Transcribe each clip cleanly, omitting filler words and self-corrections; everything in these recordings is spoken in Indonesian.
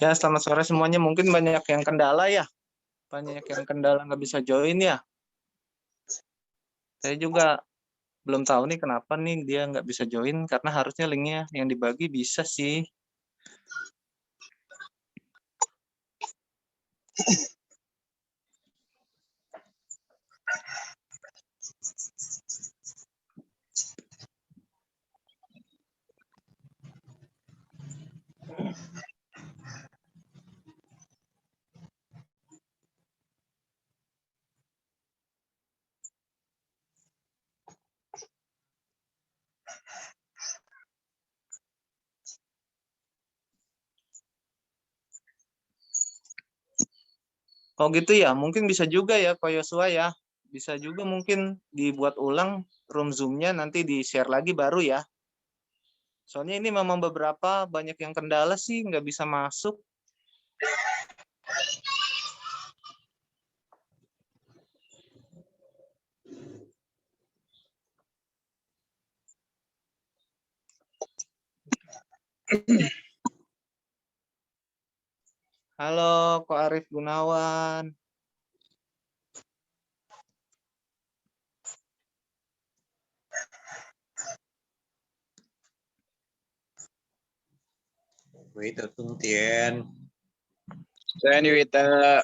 Ya, selamat sore semuanya. Mungkin banyak yang kendala ya. Banyak yang kendala nggak bisa join ya. Saya juga belum tahu nih kenapa nih dia nggak bisa join. Karena harusnya linknya yang dibagi bisa sih. Oh gitu ya, mungkin bisa juga ya Ko Yosua ya. Bisa juga mungkin dibuat ulang room Zoom-nya nanti di-share lagi baru ya. Soalnya ini memang beberapa banyak yang kendala sih nggak bisa masuk. Halo Ko Arif Gunawan. Wita tung tien. Saya Wita.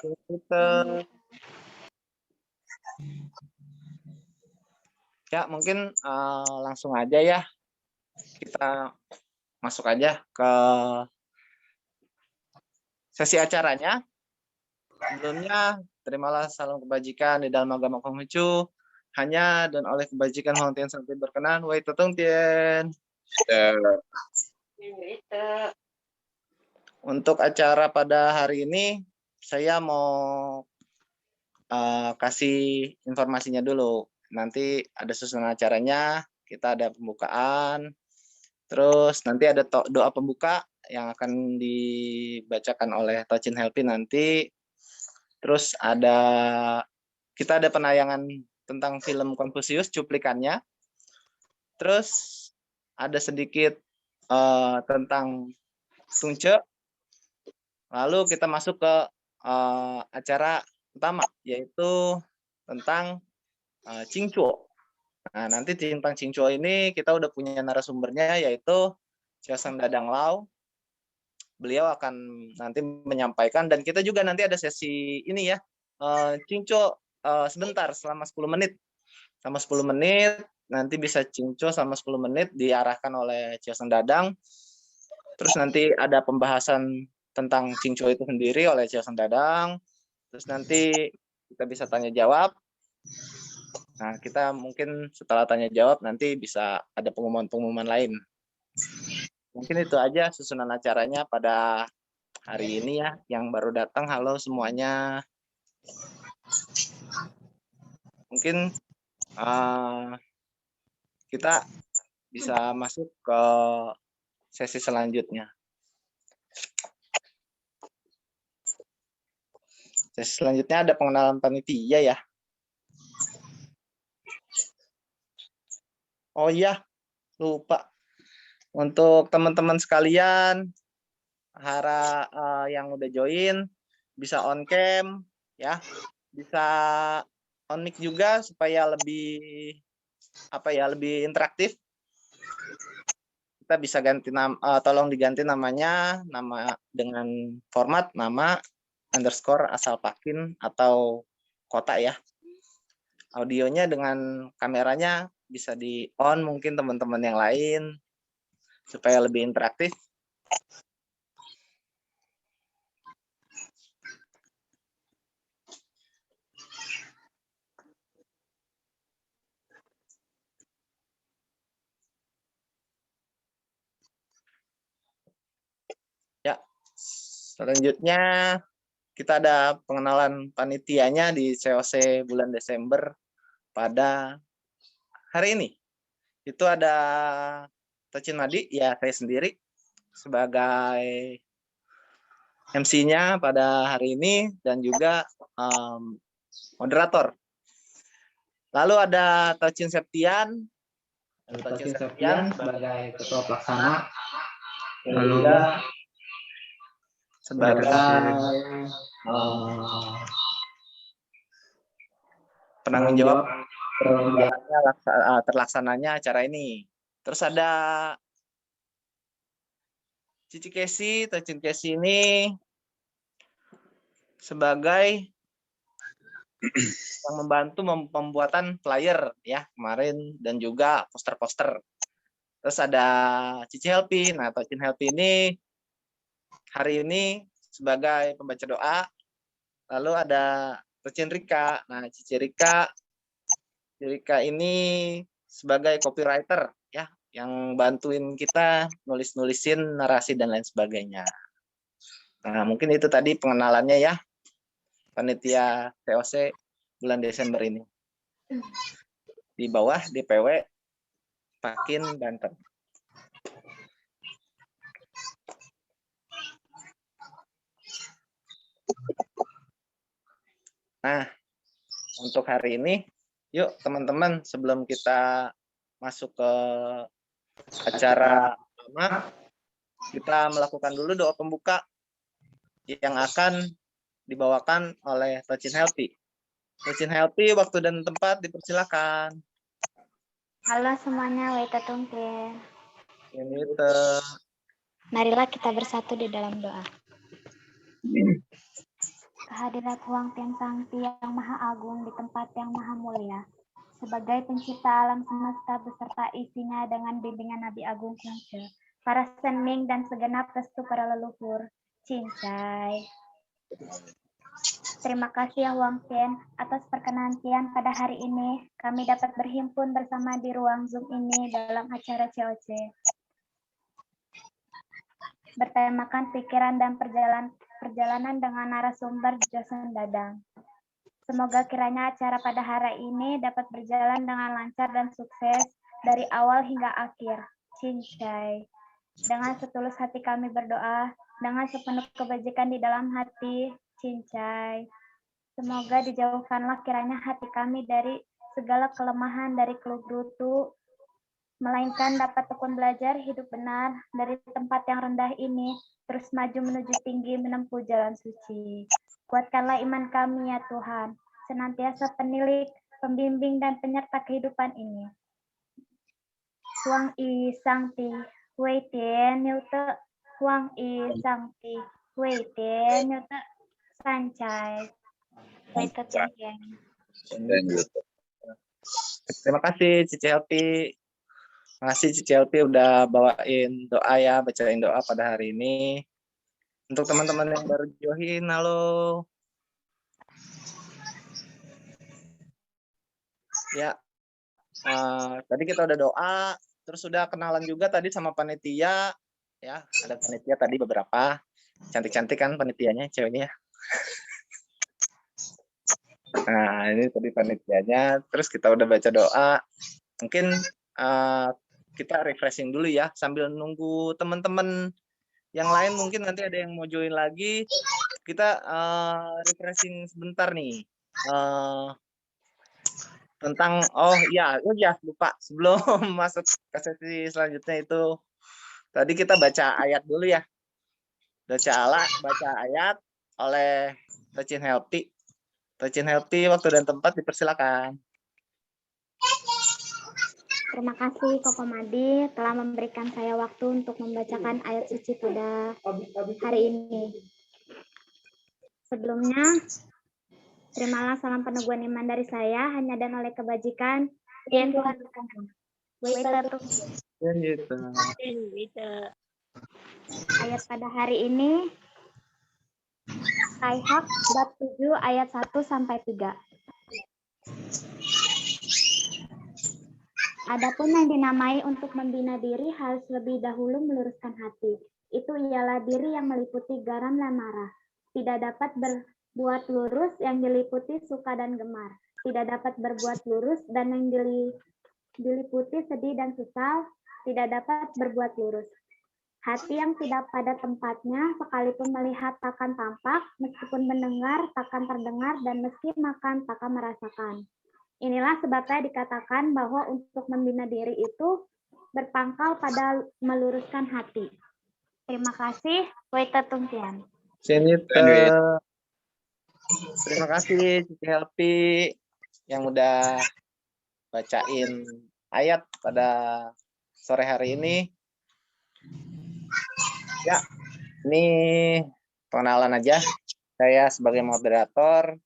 Ya, mungkin langsung aja ya. Kita masuk aja ke sesi acaranya. Sebelumnya, terimalah salam kebajikan di dalam agama Konghucu. Hanya dan oleh kebajikan Huang Tian sampai berkenan. Wei Tutung Tien. Untuk acara pada hari ini, saya mau kasih informasinya dulu. Nanti ada susunan acaranya, kita ada pembukaan, terus nanti ada doa pembuka yang akan dibacakan oleh Tochin Helpi nanti. Terus kita ada penayangan tentang film Confucius cuplikannya. Terus ada sedikit tentang Tungce. Lalu kita masuk ke acara utama, yaitu tentang Cingcuo. Nah, nanti tentang Cingcuo ini kita udah punya narasumbernya, yaitu Xiaoseng Dadang Lau. Beliau akan nanti menyampaikan, dan kita juga nanti ada sesi ini ya, Cingcuo sebentar, selama 10 menit. Selama 10 menit, nanti bisa Cingcuo selama 10 menit diarahkan oleh Xiaoseng Dadang. Terus nanti ada pembahasan tentang Cingcuo itu sendiri oleh Xiaoseng Dadang. Terus nanti kita bisa tanya jawab. Nah, kita mungkin setelah tanya jawab nanti bisa ada pengumuman-pengumuman lain. Mungkin itu aja susunan acaranya pada hari ini ya. Yang baru datang, halo semuanya. Mungkin kita bisa masuk ke sesi selanjutnya. Sesi selanjutnya ada pengenalan panitia ya. Oh iya, lupa. Untuk teman-teman sekalian, yang udah join, bisa on cam, ya, bisa on mic juga supaya lebih lebih interaktif. Kita bisa ganti tolong diganti namanya, nama dengan format nama _ asal pakin atau kota ya. Audionya dengan kameranya bisa di on mungkin teman-teman yang lain supaya lebih interaktif. Ya, selanjutnya kita ada pengenalan panitianya di COC bulan Desember pada hari ini. Itu ada Tochin Madi, ya saya sendiri sebagai MC-nya pada hari ini dan juga moderator. Lalu ada Tochin Septian. Tochin Septian sebagai ketua pelaksana. Lalu sebagai penanggung jawab terlaksananya acara ini. Terus ada Cici Kesi, Tocin Kesi ini sebagai yang membantu pembuatan flyer ya kemarin dan juga poster-poster. Terus ada Cici Helpi. Nah, Tocin Helpi ini hari ini sebagai pembaca doa. Lalu ada Tocin Rika. Nah, Cici Rika ini sebagai copywriter ya, yang bantuin kita nulis-nulisin narasi dan lain sebagainya. Nah, mungkin itu tadi pengenalannya ya, panitia TOC bulan Desember ini. Di bawah DPW Pakin, Banten. Nah, untuk hari ini, yuk teman-teman, sebelum kita masuk ke acara utama, kita melakukan dulu doa pembuka yang akan dibawakan oleh Tocin Helpi. Tocin Helpi, waktu dan tempat dipersilakan. Halo semuanya, Waita Tungkin. Marilah kita bersatu di dalam doa. Kehadirat Huang Tian Sangti yang Maha Agung di tempat yang Maha Mulia, sebagai pencipta alam semesta beserta isinya dengan bimbingan Nabi Agung Cincai, para senming dan segenap restu para leluhur, Cincai. Terima kasih ya Huang Tian atas perkenan Tian pada hari ini kami dapat berhimpun bersama di ruang Zoom ini dalam acara COC. Bertemakan pikiran dan perjalanan dengan narasumber Josen Dadang. Semoga kiranya acara pada hari ini dapat berjalan dengan lancar dan sukses dari awal hingga akhir. Cincai. Dengan setulus hati kami berdoa, dengan sepenuh kebajikan di dalam hati, Cincai. Semoga dijauhkanlah kiranya hati kami dari segala kelemahan dari keluh melainkan dapat tekun belajar hidup benar dari tempat yang rendah ini, terus maju menuju tinggi menempuh jalan suci. Kuatkanlah iman kami ya Tuhan, senantiasa penilik, pembimbing dan penyerta kehidupan ini. Huang I Sangti, Hui Tian Nyute, Huang I Sangti, Hui Tian Nyute, Sancai. Waita Tungkin. Terima kasih Cici Helpi. Terima kasih Cici Helpi udah bawain doa ya, bacain doa pada hari ini. Untuk teman-teman yang baru join, halo. Ya, tadi kita udah doa, terus udah kenalan juga tadi sama panitia. Ya, ada panitia tadi beberapa. Cantik-cantik kan panitianya, ceweknya. Nah, ini tadi panitianya. Terus kita udah baca doa. Mungkin kita refreshing dulu ya, sambil nunggu teman-teman yang lain mungkin nanti ada yang mau join lagi. Kita refreshing sebentar nih. Tentang, lupa. Sebelum masuk ke sesi selanjutnya itu, tadi kita baca ayat dulu ya. Baca ayat oleh Tocin Helpi. Tocin Helpi, waktu dan tempat dipersilakan. Terima kasih Koko Madi telah memberikan saya waktu untuk membacakan ayat suci pada hari ini. Sebelumnya, terimalah salam peneguhan iman dari saya hanya dan oleh kebajikan yang Tuhan berkenan. Ayat pada hari ini Kaihak bab 7 ayat 1 sampai 3. Adapun yang dinamai untuk membina diri harus lebih dahulu meluruskan hati. Itu ialah diri yang meliputi garam dan marah. Tidak dapat berbuat lurus yang diliputi suka dan gemar. Tidak dapat berbuat lurus dan yang diliputi sedih dan sesal. Tidak dapat berbuat lurus. Hati yang tidak pada tempatnya, sekalipun melihat takkan tampak, meskipun mendengar takkan terdengar, dan meski makan takkan merasakan. Inilah sebabnya dikatakan bahwa untuk membina diri itu berpangkal pada meluruskan hati. Terima kasih, Waita Tungkian. Sini Sandwich. terima kasih Cici Helpi yang udah bacain ayat pada sore hari ini. Ya, ini pengenalan aja. Saya sebagai moderator,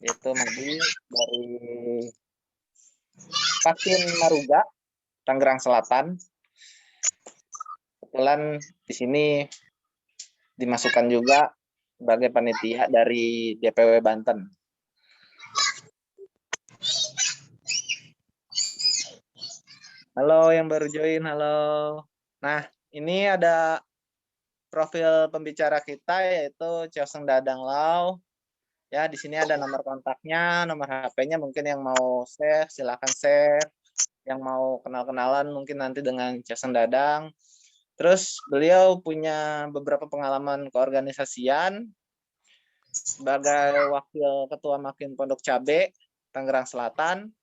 yaitu Madi dari Pakin Maruga, Tangerang Selatan. Kebetulan di sini dimasukkan juga sebagai panitia dari DPW Banten. Halo yang baru join, halo. Nah, ini ada profil pembicara kita yaitu Cheoseng Dadang Lau. Ya, di sini ada nomor kontaknya, nomor HP-nya, mungkin yang mau share silakan share. Yang mau kenal-kenalan mungkin nanti dengan Cheoseng Dadang. Terus beliau punya beberapa pengalaman keorganisasian sebagai wakil ketua Makin Pondok Cabe Tangerang Selatan,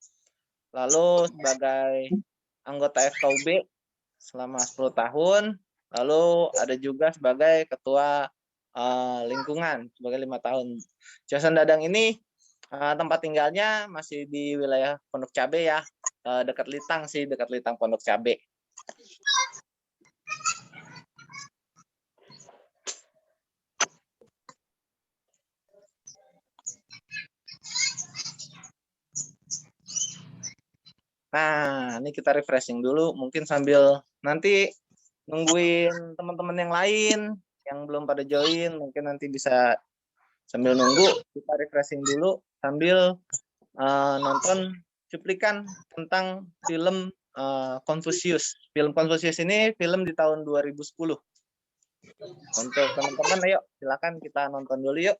lalu sebagai anggota FKUB selama 10 tahun, lalu ada juga sebagai ketua lingkungan sebagai 5 tahun. Cheoseng Dadang ini tempat tinggalnya masih di wilayah Pondok Cabe ya, dekat Litang sih, dekat Litang Pondok Cabe. Nah, ini kita refreshing dulu, mungkin sambil nanti nungguin teman-teman yang lain yang belum pada join, mungkin nanti bisa sambil nunggu kita refreshing dulu sambil nonton cuplikan tentang film Confucius. Film Confucius ini film di tahun 2010. Untuk teman-teman, ayo silakan kita nonton dulu yuk.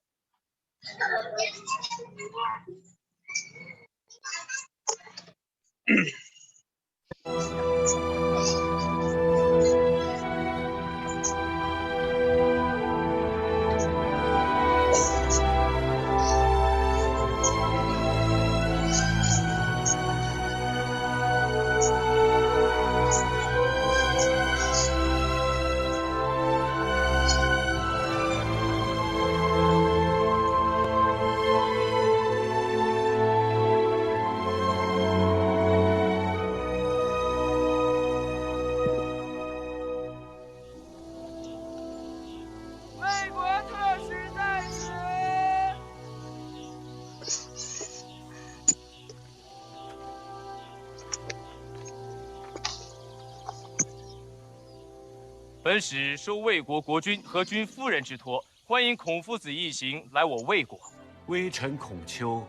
本使受魏国国君和君夫人之托，欢迎孔夫子一行来我魏国。微臣孔丘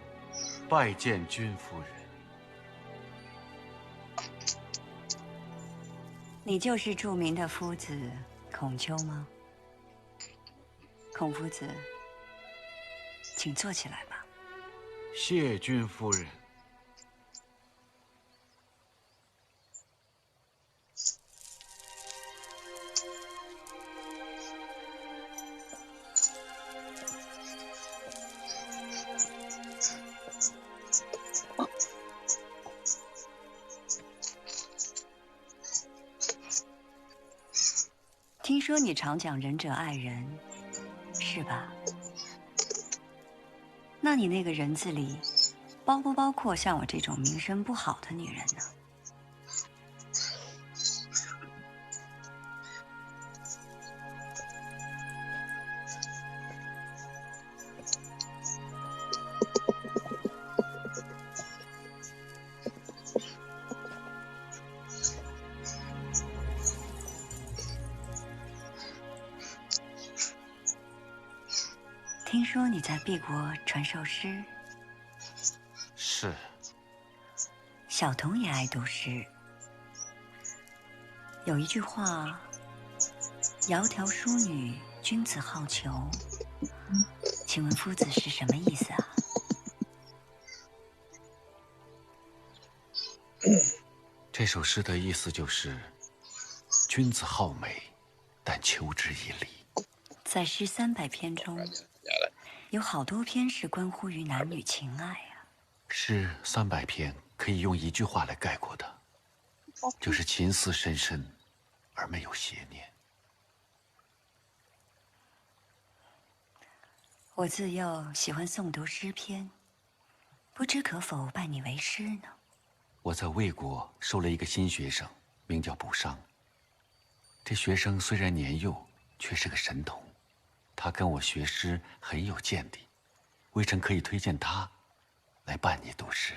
拜见君夫人。你就是著名的夫子孔丘吗？孔夫子，请坐起来吧。谢君夫人。听说你常讲仁者爱人，是吧？那你那个人字里，包不包括像我这种名声不好的女人呢？听说你在敝国传授诗，是。小童也爱读诗。有一句话：“窈窕淑女，君子好逑。”请问夫子是什么意思啊？这首诗的意思就是，君子好美，但求之以理。在诗300篇中，有好多篇是关乎于男女情爱啊。诗300篇可以用一句话来概括的，就是情思深深，而没有邪念。我自幼喜欢诵读诗篇，不知可否拜你为师呢？我在魏国收了一个新学生，名叫卜商。这学生虽然年幼，却是个神童。他跟我学诗很有见地，微臣可以推荐他来伴你读诗。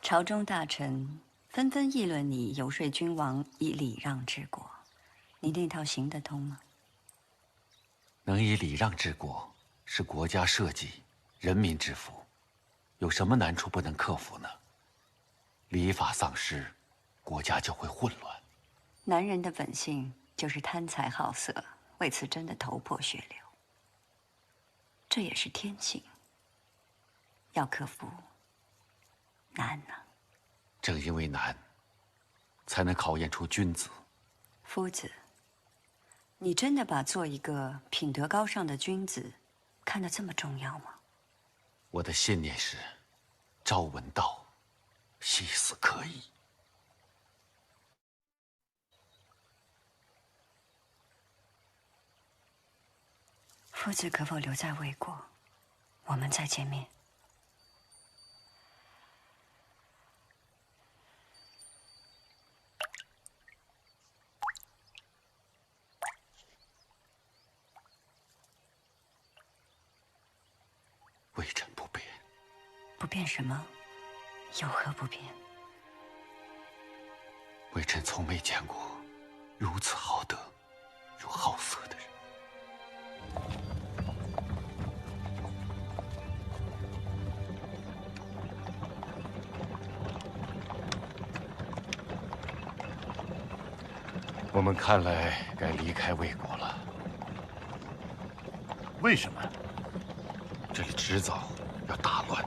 朝中大臣纷纷议论你游说君王以礼让治国，你那套行得通吗？能以礼让治国，是国家社稷、人民之福，有什么难处不能克服呢？礼法丧失，国家就会混乱。男人的本性就是贪财好色，为此真的头破血流。这也是天性，要克服难呐。正因为难，才能考验出君子。夫子，你真的把做一个品德高尚的君子看得这么重要吗？我的信念是：朝闻道，夕死可矣。夫子可否留在魏国，我们再见面？微臣不变。不变什么？有何不变？微臣从没见过如此好德又好色的人。我们看来该离开魏国了。为什么？这里迟早要大乱。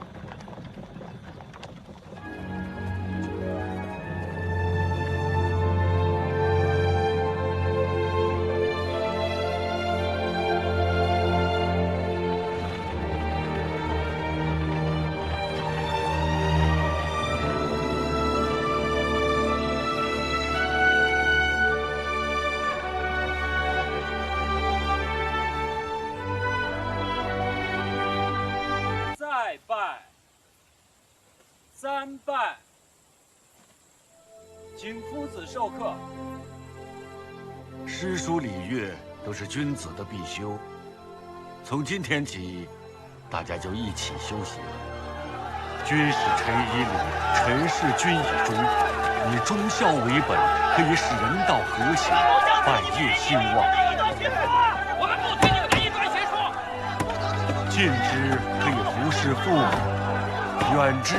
再拜，三拜，请夫子授课。诗书礼乐都是君子的必修，从今天起，大家就一起修习了。君使臣以礼，臣事君以忠，以忠孝为本，可以使人道和谐，百业兴旺。我们不听你们的异端邪说。近之可以服侍父母，远之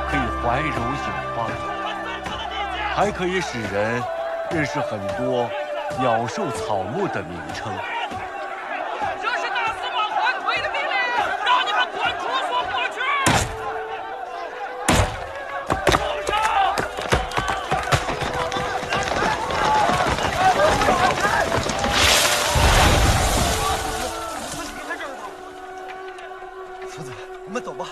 可以怀柔有方，还可以使人认识很多鸟兽草木的名称。这是大司马桓奎的命令，让你们滚出所过去。住手！夫子，我们走吧。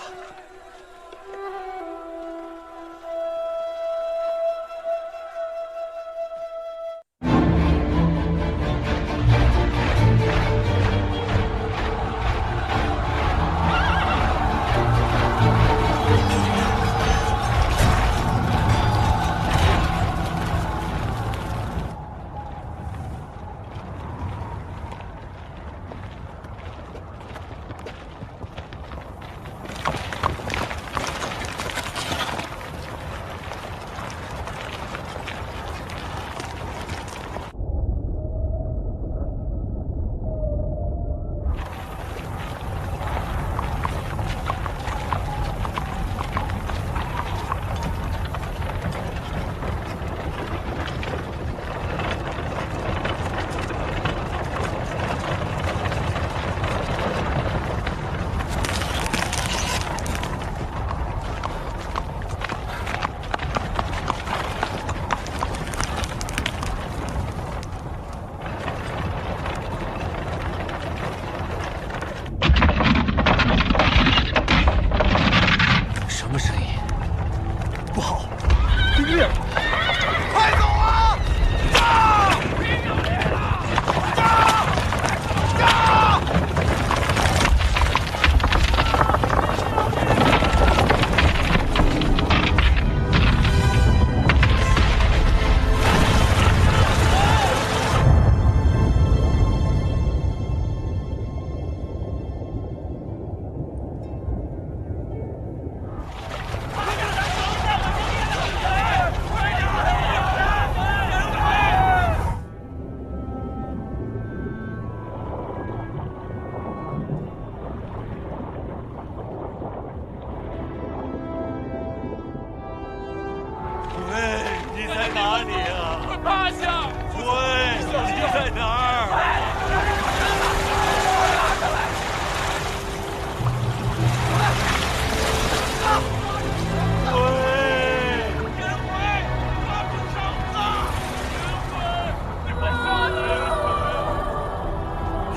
在哪儿？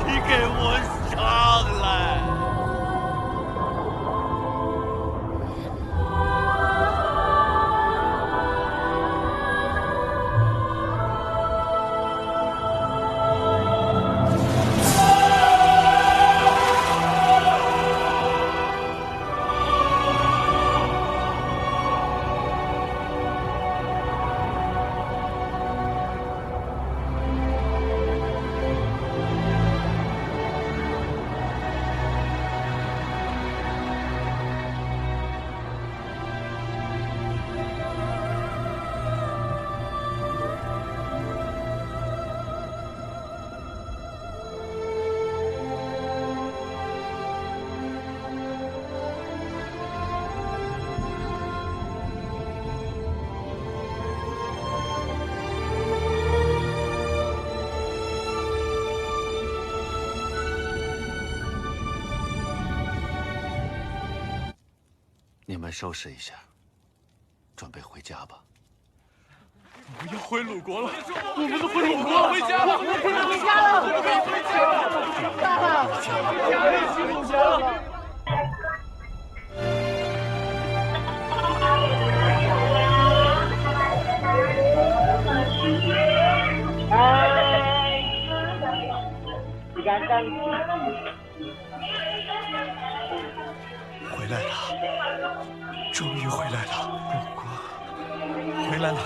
你给我上来！你们收拾一下，准备回家吧。我们要回鲁国了，我们都回鲁国回家了，回家了，回家了，回家了。回来了，终于回来了，鲁国回来了。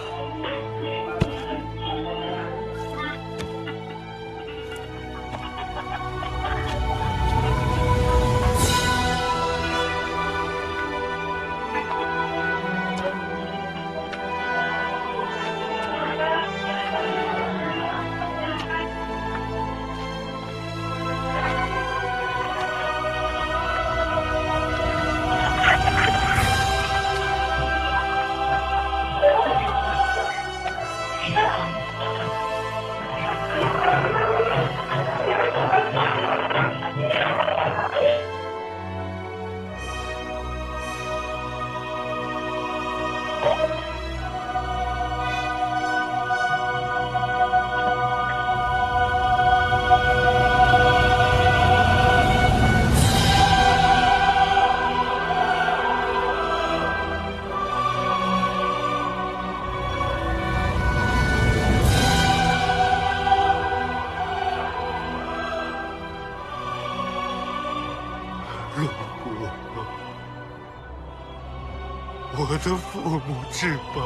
我的父母至邦，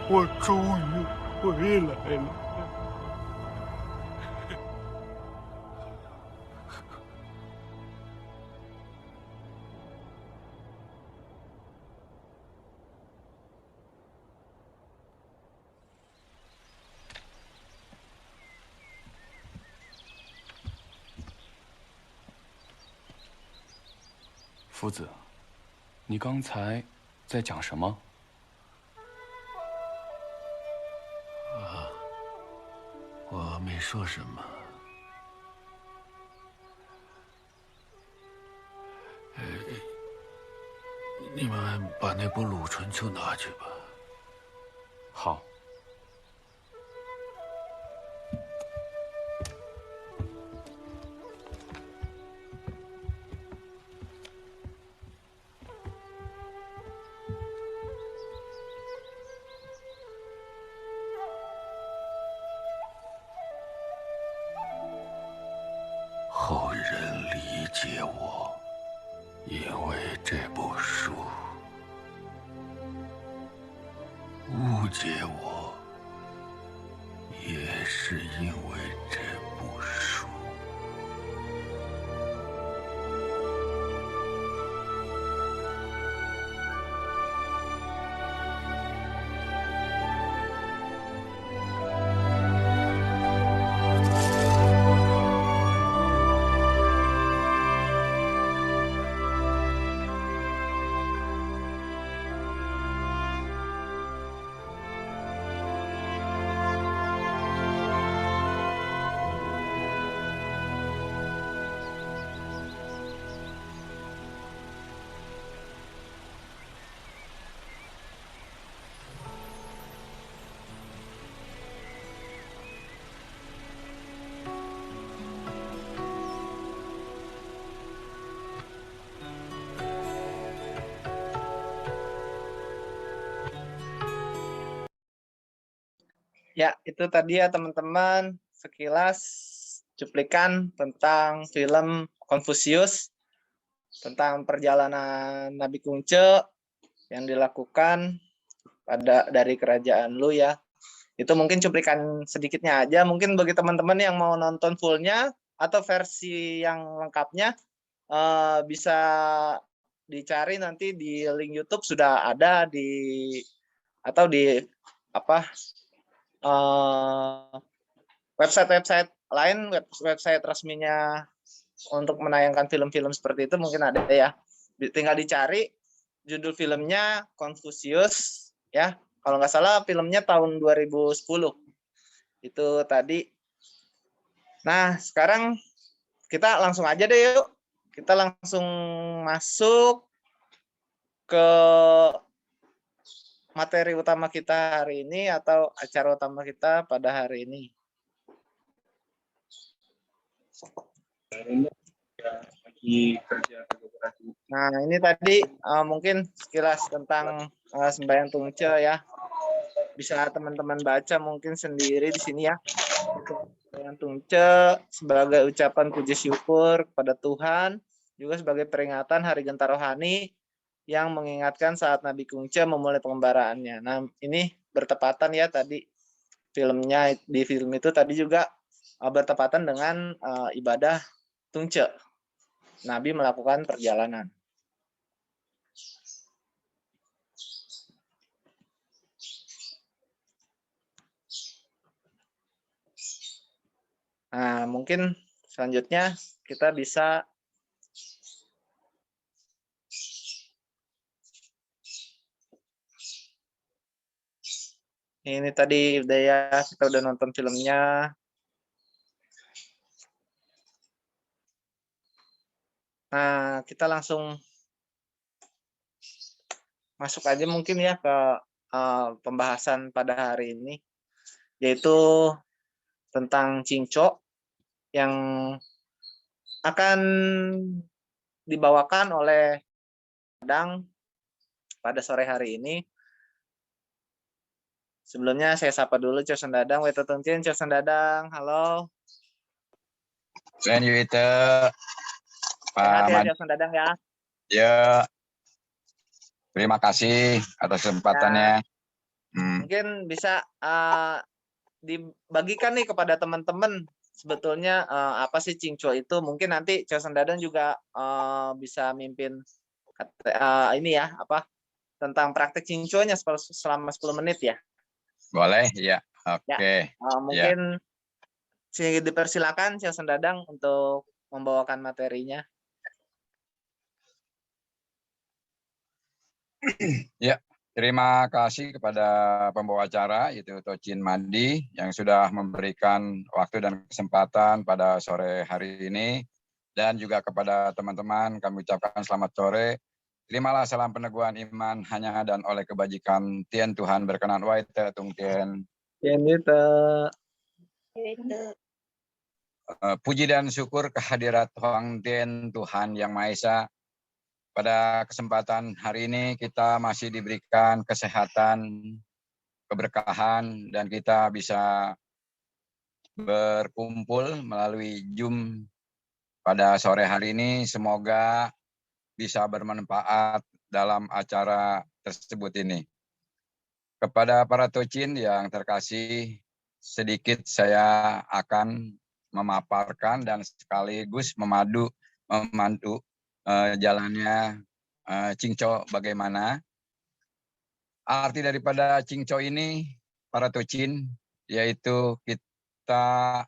我终于回来了。夫子，你刚才在讲什么？我没说什么。你们把那部《鲁春秋》拿去吧。好。后人理解我，因为这部书；误解我，也是因为这部书。Ya, itu tadi ya teman-teman sekilas cuplikan tentang film Confucius, tentang perjalanan Nabi Kungce yang dilakukan dari kerajaan Lu ya. Itu mungkin cuplikan sedikitnya aja. Mungkin bagi teman-teman yang mau nonton fullnya atau versi yang lengkapnya bisa dicari nanti di link YouTube, sudah ada di atau di apa website-website lain, website resminya untuk menayangkan film-film seperti itu mungkin ada ya. Tinggal dicari judul filmnya Confucius ya. Kalau nggak salah filmnya tahun 2010. Itu tadi. Nah, sekarang kita langsung aja deh yuk. Kita langsung masuk ke materi utama kita hari ini atau acara utama kita pada hari ini. Nah, ini tadi mungkin sekilas tentang sembahyang Tungce ya. Bisa teman-teman baca mungkin sendiri di sini ya. Sembahyang Tungce sebagai ucapan puji syukur kepada Tuhan, juga sebagai peringatan Hari Genta Rohani yang mengingatkan saat Nabi Kungce memulai pengembaraannya. Nah, ini bertepatan ya tadi filmnya, di film itu tadi juga bertepatan dengan ibadah Tungce. Nabi melakukan perjalanan. Nah, mungkin selanjutnya kita bisa ini tadi udah ya, kita udah nonton filmnya. Nah, kita langsung masuk aja mungkin ya ke pembahasan pada hari ini, yaitu tentang Cingco yang akan dibawakan oleh Dadang pada sore hari ini. Sebelumnya saya sapa dulu Chosen Dadang, Weto Tungcin, Chosen Dadang, halo. Sen Yuite. Sehat ya Chosen Dadang ya. Ya. Terima kasih atas kesempatannya. Mungkin bisa dibagikan nih kepada teman-teman sebetulnya apa sih Cingco itu. Mungkin nanti Chosen Dadang juga bisa mimpin ini ya, apa tentang praktek Cingco-nya selama 10 menit ya. Boleh, ya. Oke. Mungkin dipersilakan Chosen Dadang untuk membawakan materinya. Ya, terima kasih kepada pembawa acara, yaitu Tocin Mandi, yang sudah memberikan waktu dan kesempatan pada sore hari ini. Dan juga kepada teman-teman, kami ucapkan selamat sore. Terimalah salam peneguhan iman hanya dan oleh kebajikan Tien Tuhan berkenan. Waite Tung Tien. Puji dan syukur kehadirat Huang Tien Tuhan Yang Maha Esa. Pada kesempatan hari ini kita masih diberikan kesehatan, keberkahan, dan kita bisa berkumpul melalui Zoom pada sore hari ini. Semoga bisa bermanfaat dalam acara tersebut ini. Kepada para Tocin yang terkasih, sedikit saya akan memaparkan dan sekaligus memandu jalannya Cingco bagaimana. Arti daripada Cingco ini, para Tocin, yaitu kita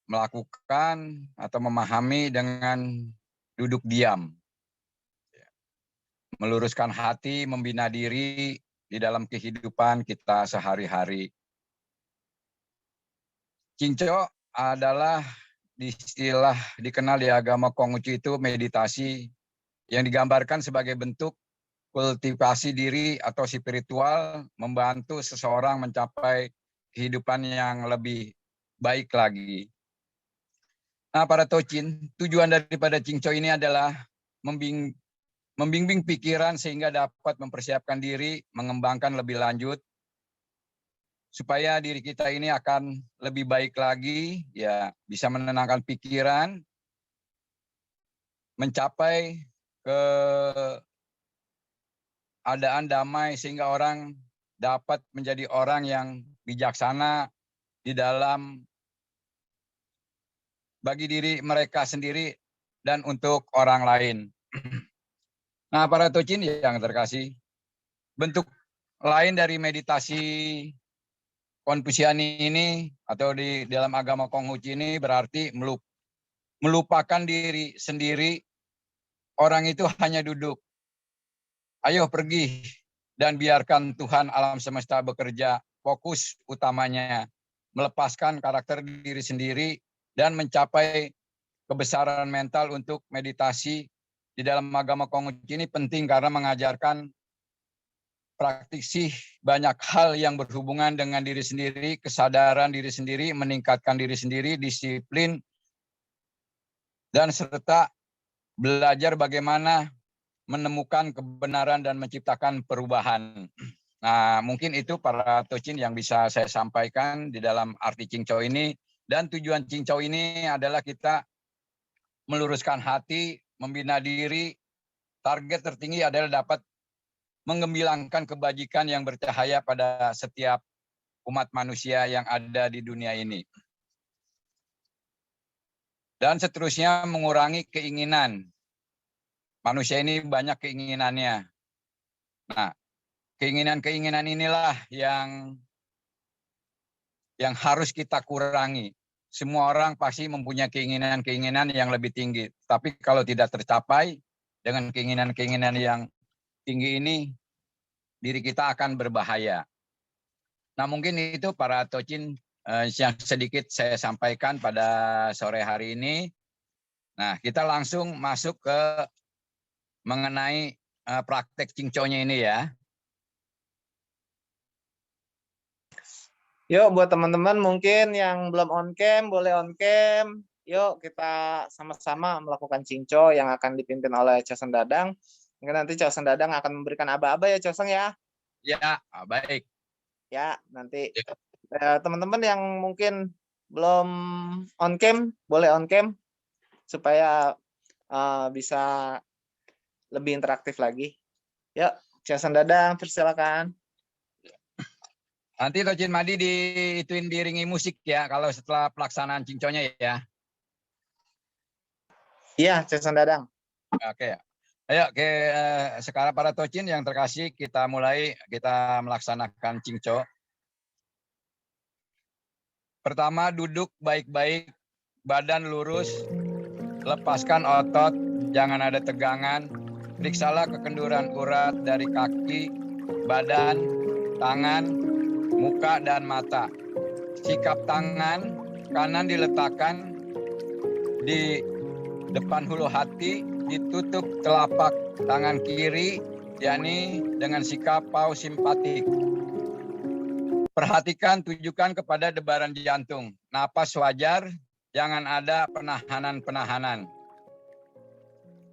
melakukan atau memahami dengan duduk diam. Meluruskan hati, membina diri di dalam kehidupan kita sehari-hari. Cingco adalah dikenal di agama Konghucu itu meditasi yang digambarkan sebagai bentuk kultivasi diri atau spiritual, membantu seseorang mencapai kehidupan yang lebih baik lagi. Nah, para Tocin, tujuan daripada Cingco ini adalah membimbing pikiran sehingga dapat mempersiapkan diri, mengembangkan lebih lanjut supaya diri kita ini akan lebih baik lagi, ya bisa menenangkan pikiran, mencapai keadaan damai sehingga orang dapat menjadi orang yang bijaksana di dalam bagi diri mereka sendiri dan untuk orang lain. Nah, para tocin yang terkasih, bentuk lain dari meditasi Konfusiani ini atau di dalam agama Konghucu ini berarti melupakan diri sendiri. Orang itu hanya duduk. Ayo pergi dan biarkan Tuhan alam semesta bekerja. Fokus utamanya melepaskan karakter diri sendiri dan mencapai kebesaran mental. Untuk meditasi di dalam agama Konghucu ini penting karena mengajarkan praktisi banyak hal yang berhubungan dengan diri sendiri, kesadaran diri sendiri, meningkatkan diri sendiri, disiplin, dan serta belajar bagaimana menemukan kebenaran dan menciptakan perubahan. Nah, mungkin itu para tocin yang bisa saya sampaikan di dalam arti Qingzhou ini. Dan tujuan Qingzhou ini adalah kita meluruskan hati, membina diri. Target tertinggi adalah dapat menggembilangkan kebajikan yang bercahaya pada setiap umat manusia yang ada di dunia ini. Dan seterusnya mengurangi keinginan. Manusia ini banyak keinginannya. Nah, keinginan-keinginan inilah yang harus kita kurangi. Semua orang pasti mempunyai keinginan-keinginan yang lebih tinggi. Tapi kalau tidak tercapai dengan keinginan-keinginan yang tinggi ini, diri kita akan berbahaya. Nah, mungkin itu para tocin yang sedikit saya sampaikan pada sore hari ini. Nah, kita langsung masuk ke mengenai praktek Qingzhou-nya ini ya. Yuk, buat teman-teman mungkin yang belum on cam, boleh on cam. Yuk, kita sama-sama melakukan Qingzhou yang akan dipimpin oleh Chosen Dadang. Mungkin nanti Chosen Dadang akan memberikan aba-aba ya, Chosen ya? Ya, baik. Ya, nanti teman-teman yang mungkin belum on cam, boleh on cam supaya bisa lebih interaktif lagi. Yuk, Chosen Dadang, persilakan. Nanti Tocin Madi diituin diiringi musik ya, kalau setelah pelaksanaan Qingzhou-nya ya. Iya, Chosen Dadang. Oke. Ayo, sekarang para tocin yang terkasih, kita mulai, kita melaksanakan Qingzhou. Pertama, duduk baik-baik, badan lurus, lepaskan otot, jangan ada tegangan, periksalah kekenduran urat dari kaki, badan, tangan, muka, dan mata. Sikap tangan kanan diletakkan di depan hulu hati, ditutup telapak tangan kiri, yakni dengan sikap paus simpatik. Perhatikan, tujukan kepada debaran jantung. Napas wajar, jangan ada penahanan-penahanan.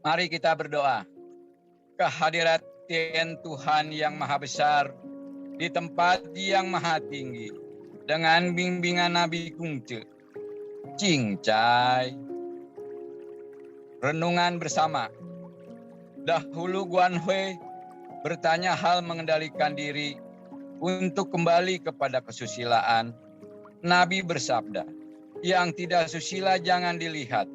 Mari kita berdoa. Kehadirat Tuhan yang Maha Besar, di tempat yang Maha Tinggi, dengan bimbingan Nabi Konghucu, Qingcai. Renungan bersama. Dahulu Guan Hui bertanya hal mengendalikan diri untuk kembali kepada kesusilaan. Nabi bersabda, yang tidak susila jangan dilihat,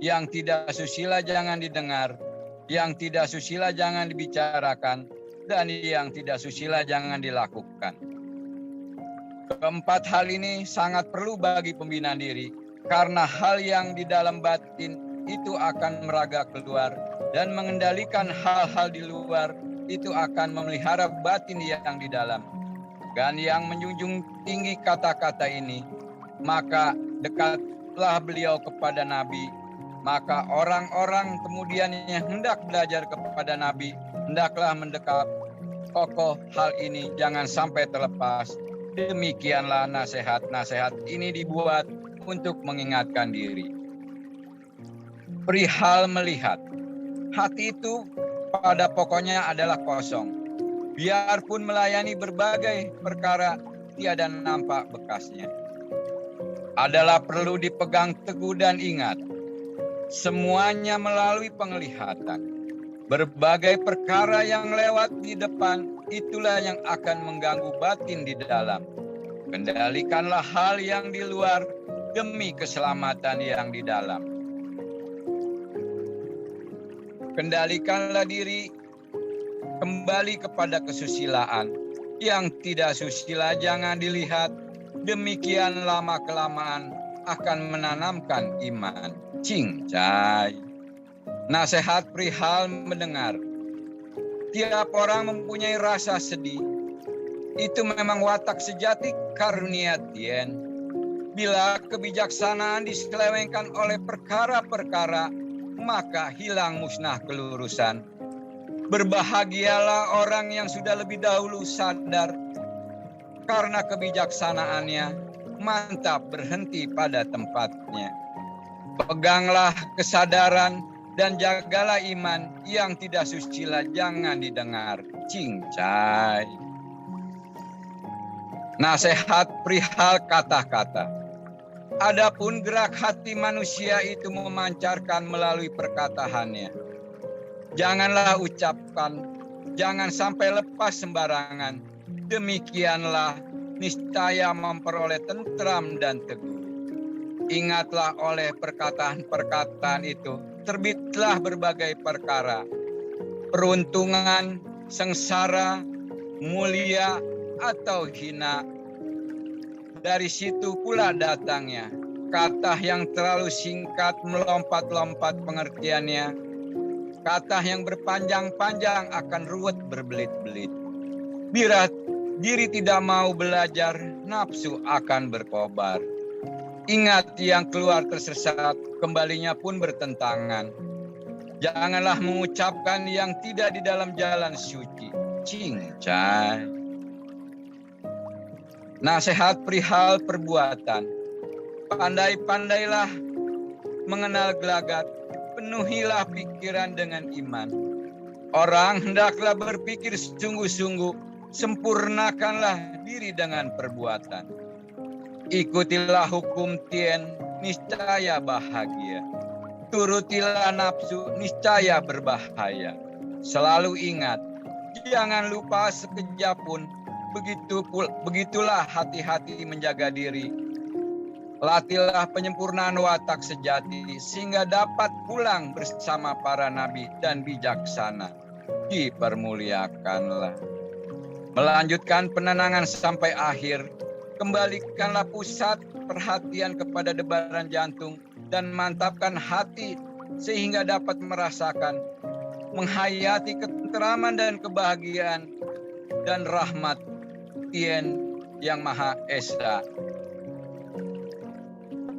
yang tidak susila jangan didengar, yang tidak susila jangan dibicarakan, dan yang tidak susila jangan dilakukan. Keempat hal ini sangat perlu bagi pembinaan diri, karena hal yang di dalam batin itu akan meraga keluar, dan mengendalikan hal-hal di luar itu akan memelihara batin yang di dalam. Dan yang menjunjung tinggi kata-kata ini, maka dekatlah beliau kepada Nabi. Maka orang-orang kemudian yang hendak belajar kepada Nabi, hendaklah mendekat kokoh hal ini, jangan sampai terlepas. Demikianlah nasihat-nasihat ini dibuat untuk mengingatkan diri. Perihal melihat, hati itu pada pokoknya adalah kosong. Biarpun melayani berbagai perkara, tiada nampak bekasnya. Adalah perlu dipegang teguh dan ingat, semuanya melalui penglihatan. Berbagai perkara yang lewat di depan, itulah yang akan mengganggu batin di dalam. Kendalikanlah hal yang di luar demi keselamatan yang di dalam. Kendalikanlah diri kembali kepada kesusilaan. Yang tidak susila jangan dilihat, demikian lama-kelamaan akan menanamkan iman. Cincai. Nasihat perihal mendengar. Tiap orang mempunyai rasa sedih. Itu memang watak sejati karunia Tien. Bila kebijaksanaan diselewengkan oleh perkara-perkara, maka hilang musnah kelurusan. Berbahagialah orang yang sudah lebih dahulu sadar, karena kebijaksanaannya mantap berhenti pada tempatnya. Peganglah kesadaran dan jagalah iman, yang tidak susila jangan didengar. Cincai. Nasihat perihal kata-kata. Adapun gerak hati manusia itu memancarkan melalui perkataannya. Janganlah ucapkan, jangan sampai lepas sembarangan. Demikianlah niscaya memperoleh tentram dan teguh. Ingatlah oleh perkataan-perkataan itu, terbitlah berbagai perkara. Peruntungan, sengsara, mulia, atau hina. Dari situ pula datangnya. Kata yang terlalu singkat melompat-lompat pengertiannya. Kata yang berpanjang-panjang akan ruwet berbelit-belit. Bila diri tidak mau belajar, nafsu akan berkobar. Ingat yang keluar tersesat, kembalinya pun bertentangan. Janganlah mengucapkan yang tidak di dalam jalan suci. Cincai. Nasihat perihal perbuatan. Pandai-pandailah mengenal gelagat. Penuhilah pikiran dengan iman. Orang hendaklah berpikir sungguh-sungguh, sempurnakanlah diri dengan perbuatan. Ikutilah hukum Tien, niscaya bahagia. Turutilah nafsu, niscaya berbahaya. Selalu ingat, jangan lupa sekejap pun, begitulah hati-hati menjaga diri. Latihlah penyempurnaan watak sejati, sehingga dapat pulang bersama para nabi dan bijaksana. Dipermuliakanlah. Melanjutkan penenangan sampai akhir, kembalikanlah pusat perhatian kepada debaran jantung dan mantapkan hati sehingga dapat merasakan, menghayati ketenteraman dan kebahagiaan dan rahmat Tien yang Maha Esa.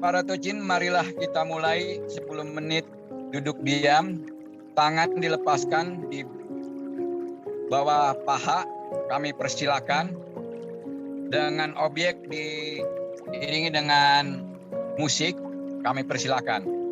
Para Tocin, marilah kita mulai 10 menit duduk diam, tangan dilepaskan di bawah paha, kami persilakan. Dengan objek diiringi dengan musik, kami persilakan.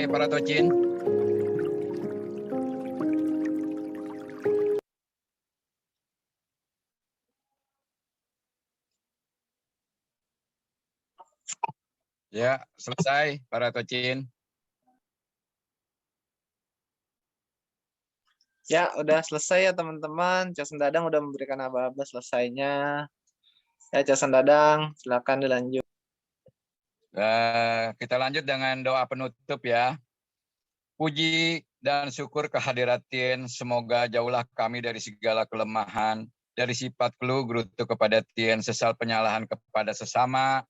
Selesai para Tocin. Ya, selesai para Tocin. Ya, udah selesai ya teman-teman. Cosen Dadang udah memberikan aba-aba selesainya. Ya, Cosen Dadang, silakan dilanjut. Kita lanjut dengan doa penutup ya. Puji dan syukur kehadirat Tien, semoga jauhlah kami dari segala kelemahan, dari sifat keluh gerutu kepada Tien, sesal penyalahan kepada sesama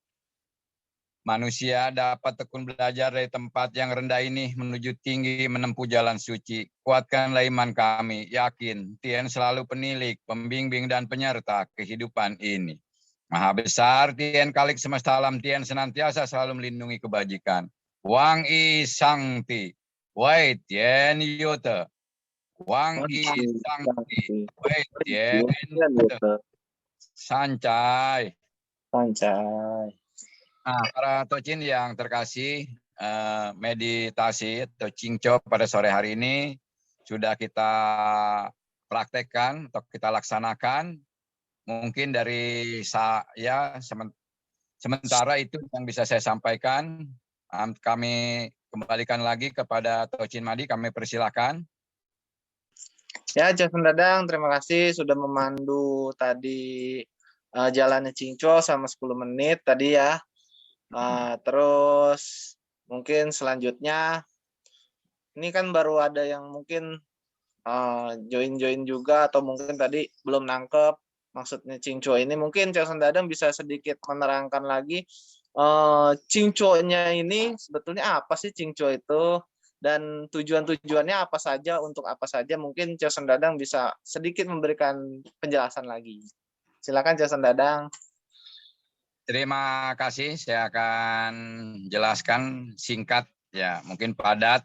manusia, dapat tekun belajar dari tempat yang rendah ini menuju tinggi menempuh jalan suci. Kuatkanlah iman kami, yakin Tien selalu penilik, pembimbing dan penyerta kehidupan ini. Maha besar Tien Kalik semesta alam, Tien senantiasa selalu melindungi kebajikan. Wang I Sangti, Wei Tien Yote. Wang I Sangti, Wei Tien Yote. Sancai. Sancai. Nah, para Tocin yang terkasih, meditasi atau Cingco pada sore hari ini sudah kita praktekkan atau kita laksanakan. Mungkin dari saya sementara itu yang bisa saya sampaikan. Kami kembalikan lagi kepada Tocin Madi, kami persilakan. Ya, Cosen Dadang, terima kasih sudah memandu tadi jalannya Cingco sama 10 menit tadi ya. Terus mungkin selanjutnya ini kan baru ada yang mungkin join juga atau mungkin tadi belum nangkep maksudnya Cingco ini. Mungkin Cosen Dadang bisa sedikit menerangkan lagi Cingco-nya ini sebetulnya apa sih Cingco itu dan tujuan-tujuannya apa saja, untuk apa saja. Mungkin Cosen Dadang bisa sedikit memberikan penjelasan lagi. Silakan Cosen Dadang. Terima kasih, saya akan jelaskan singkat ya, mungkin padat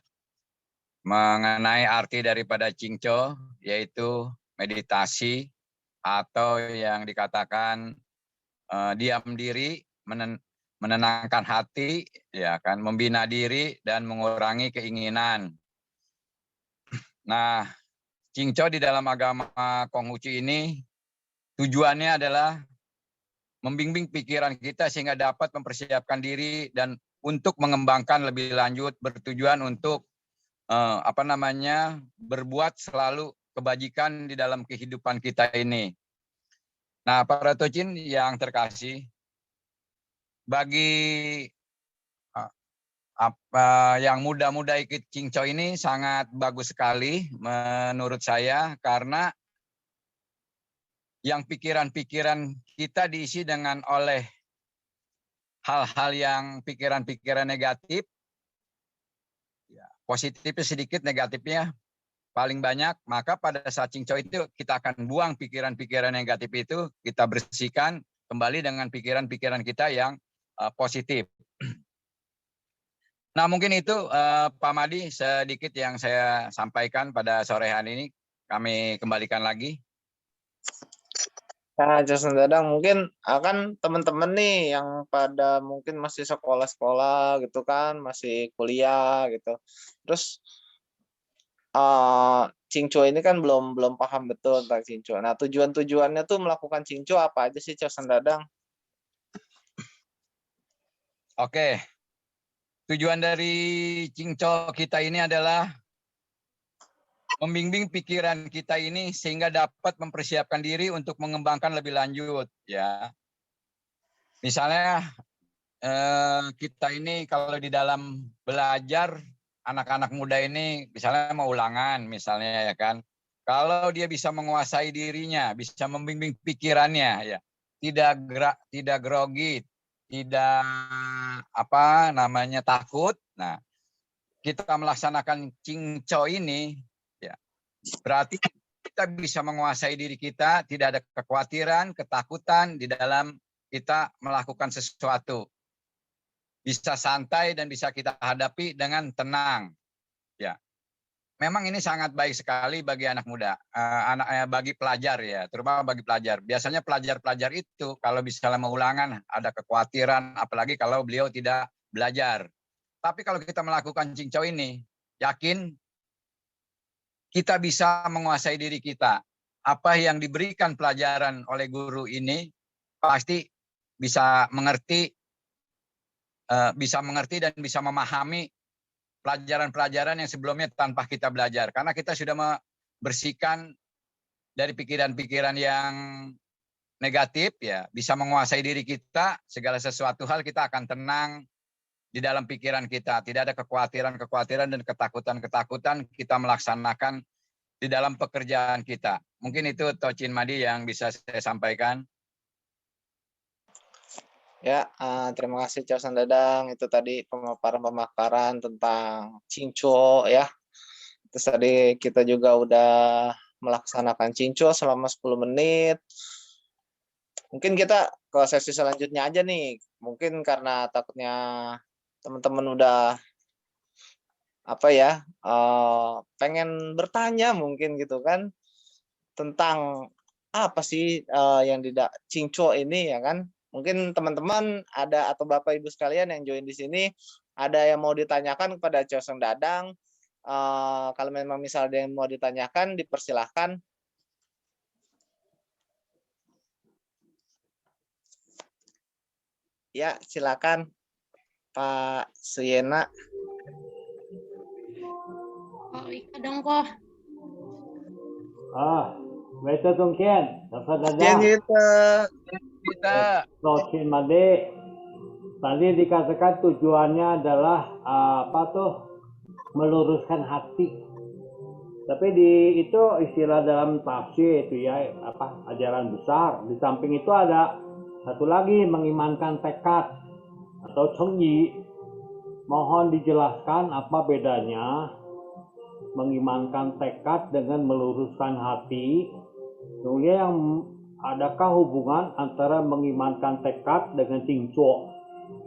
mengenai arti daripada Cingco, yaitu meditasi atau yang dikatakan diam diri, menenangkan hati, ya kan, membina diri dan mengurangi keinginan. Nah, Cingco di dalam agama Konghucu ini tujuannya adalah membimbing pikiran kita sehingga dapat mempersiapkan diri dan untuk mengembangkan lebih lanjut, bertujuan untuk berbuat selalu kebajikan di dalam kehidupan kita ini. Nah, para Tocin yang terkasih, bagi yang muda-muda ikut Cingco ini sangat bagus sekali menurut saya, karena yang pikiran-pikiran kita diisi dengan oleh hal-hal yang pikiran-pikiran negatif, ya, positifnya sedikit, negatifnya paling banyak, maka pada saat Cingco itu kita akan buang pikiran-pikiran negatif itu, kita bersihkan kembali dengan pikiran-pikiran kita yang positif. Nah, mungkin itu Pak Madi sedikit yang saya sampaikan pada sore hari ini, kami kembalikan lagi. Nah, Cosen Dadang, mungkin akan teman-teman nih yang pada mungkin masih sekolah-sekolah gitu kan, masih kuliah gitu. Terus Cingco ini kan belum paham betul tentang Cingco. Nah, tujuan-tujuannya tuh melakukan Cingco apa aja sih, Cosen Dadang? Oke. Tujuan dari Cingco kita ini adalah membimbing pikiran kita ini sehingga dapat mempersiapkan diri untuk mengembangkan lebih lanjut, ya. Misalnya kita ini kalau di dalam belajar, anak-anak muda ini misalnya mau ulangan misalnya, ya kan. Kalau dia bisa menguasai dirinya, bisa membimbing pikirannya, ya, tidak grogi, tidak takut. Nah, kita melaksanakan Cingco ini, ya, berarti kita bisa menguasai diri kita, tidak ada kekhawatiran, ketakutan di dalam kita melakukan sesuatu. Bisa santai dan bisa kita hadapi dengan tenang. Ya, memang ini sangat baik sekali bagi anak muda, bagi pelajar ya, terutama bagi pelajar. Biasanya pelajar-pelajar itu kalau misalnya mau ulangan ada kekhawatiran, apalagi kalau beliau tidak belajar. Tapi kalau kita melakukan cincau ini, yakin kita bisa menguasai diri kita. Apa yang diberikan pelajaran oleh guru ini pasti bisa mengerti dan bisa memahami pelajaran-pelajaran yang sebelumnya tanpa kita belajar. Karena kita sudah membersihkan dari pikiran-pikiran yang negatif, ya, bisa menguasai diri kita, segala sesuatu hal kita akan tenang di dalam pikiran kita. Tidak ada kekhawatiran-kekhawatiran dan ketakutan-ketakutan kita melaksanakan di dalam pekerjaan kita. Mungkin itu Tocin Madi yang bisa saya sampaikan. Ya, terima kasih Chosen Dadang. Itu tadi pemaparan tentang cinco ya. Terus tadi kita juga udah melaksanakan cinco selama 10 menit. Mungkin kita ke sesi selanjutnya aja nih. Mungkin karena takutnya teman-teman udah pengen bertanya mungkin gitu kan tentang apa sih yang tidak cinco ini ya kan. Mungkin teman-teman ada atau Bapak Ibu sekalian yang join di sini ada yang mau ditanyakan kepada Chosen Dadang. Kalau memang misalnya ada yang mau ditanyakan dipersilahkan. Ya, silakan Pak Suyena. Oh, Ika dong kok. Betul Tungkian, Chosen Jen Dadang. Kita Tocin Madi tadi dikatakan tujuannya adalah meluruskan hati. Tapi itu istilah dalam tafsir itu ya ajaran besar. Di samping itu ada satu lagi mengimankan tekad atau cengyi. Mohon dijelaskan apa bedanya mengimankan tekad dengan meluruskan hati. Kemudian yang adakah hubungan antara mengimankan tekad dengan cinco?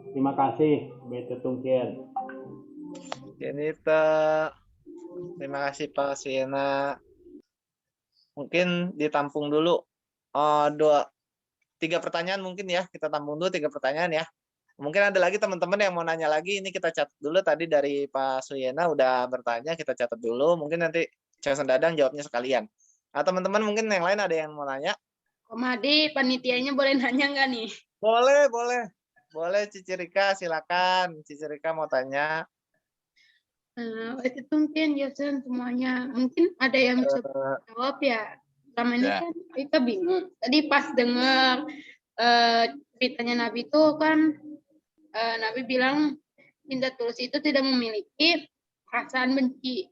Terima kasih, Betul Tungkian. Terima kasih Pak Suyena. Mungkin ditampung dulu 3 pertanyaan mungkin ya. Kita tampung dulu 3 pertanyaan ya. Mungkin ada lagi teman-teman yang mau nanya lagi. Ini kita catat dulu tadi dari Pak Suyena udah bertanya, kita catat dulu. Mungkin nanti Chosen Dadang jawabnya sekalian. Nah, teman-teman mungkin yang lain ada yang mau nanya? Ko Madi, panitianya boleh nanya nggak nih? Boleh. Boleh Cici Rika, silakan. Cici Rika mau tanya. Itu mungkin Jason semuanya. Mungkin ada yang bisa jawab ya. Selama ini kan kita bingung. Tadi pas dengar ceritanya Nabi itu kan Nabi bilang cinta tulus itu tidak memiliki perasaan benci.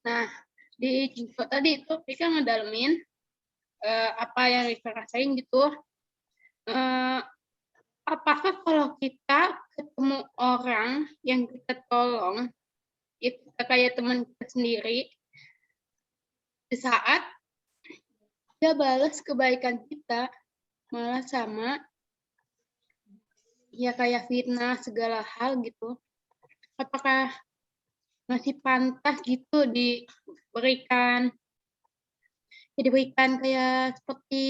Nah, di cinta tadi itu Rika ngedalamin apa yang Rika rasain gitu. Apakah kalau kita ketemu orang yang kita tolong, ya kita kayak teman kita sendiri, di saat dia balas kebaikan kita malah sama ya kayak fitnah segala hal gitu, apakah masih pantas gitu diberikan kayak seperti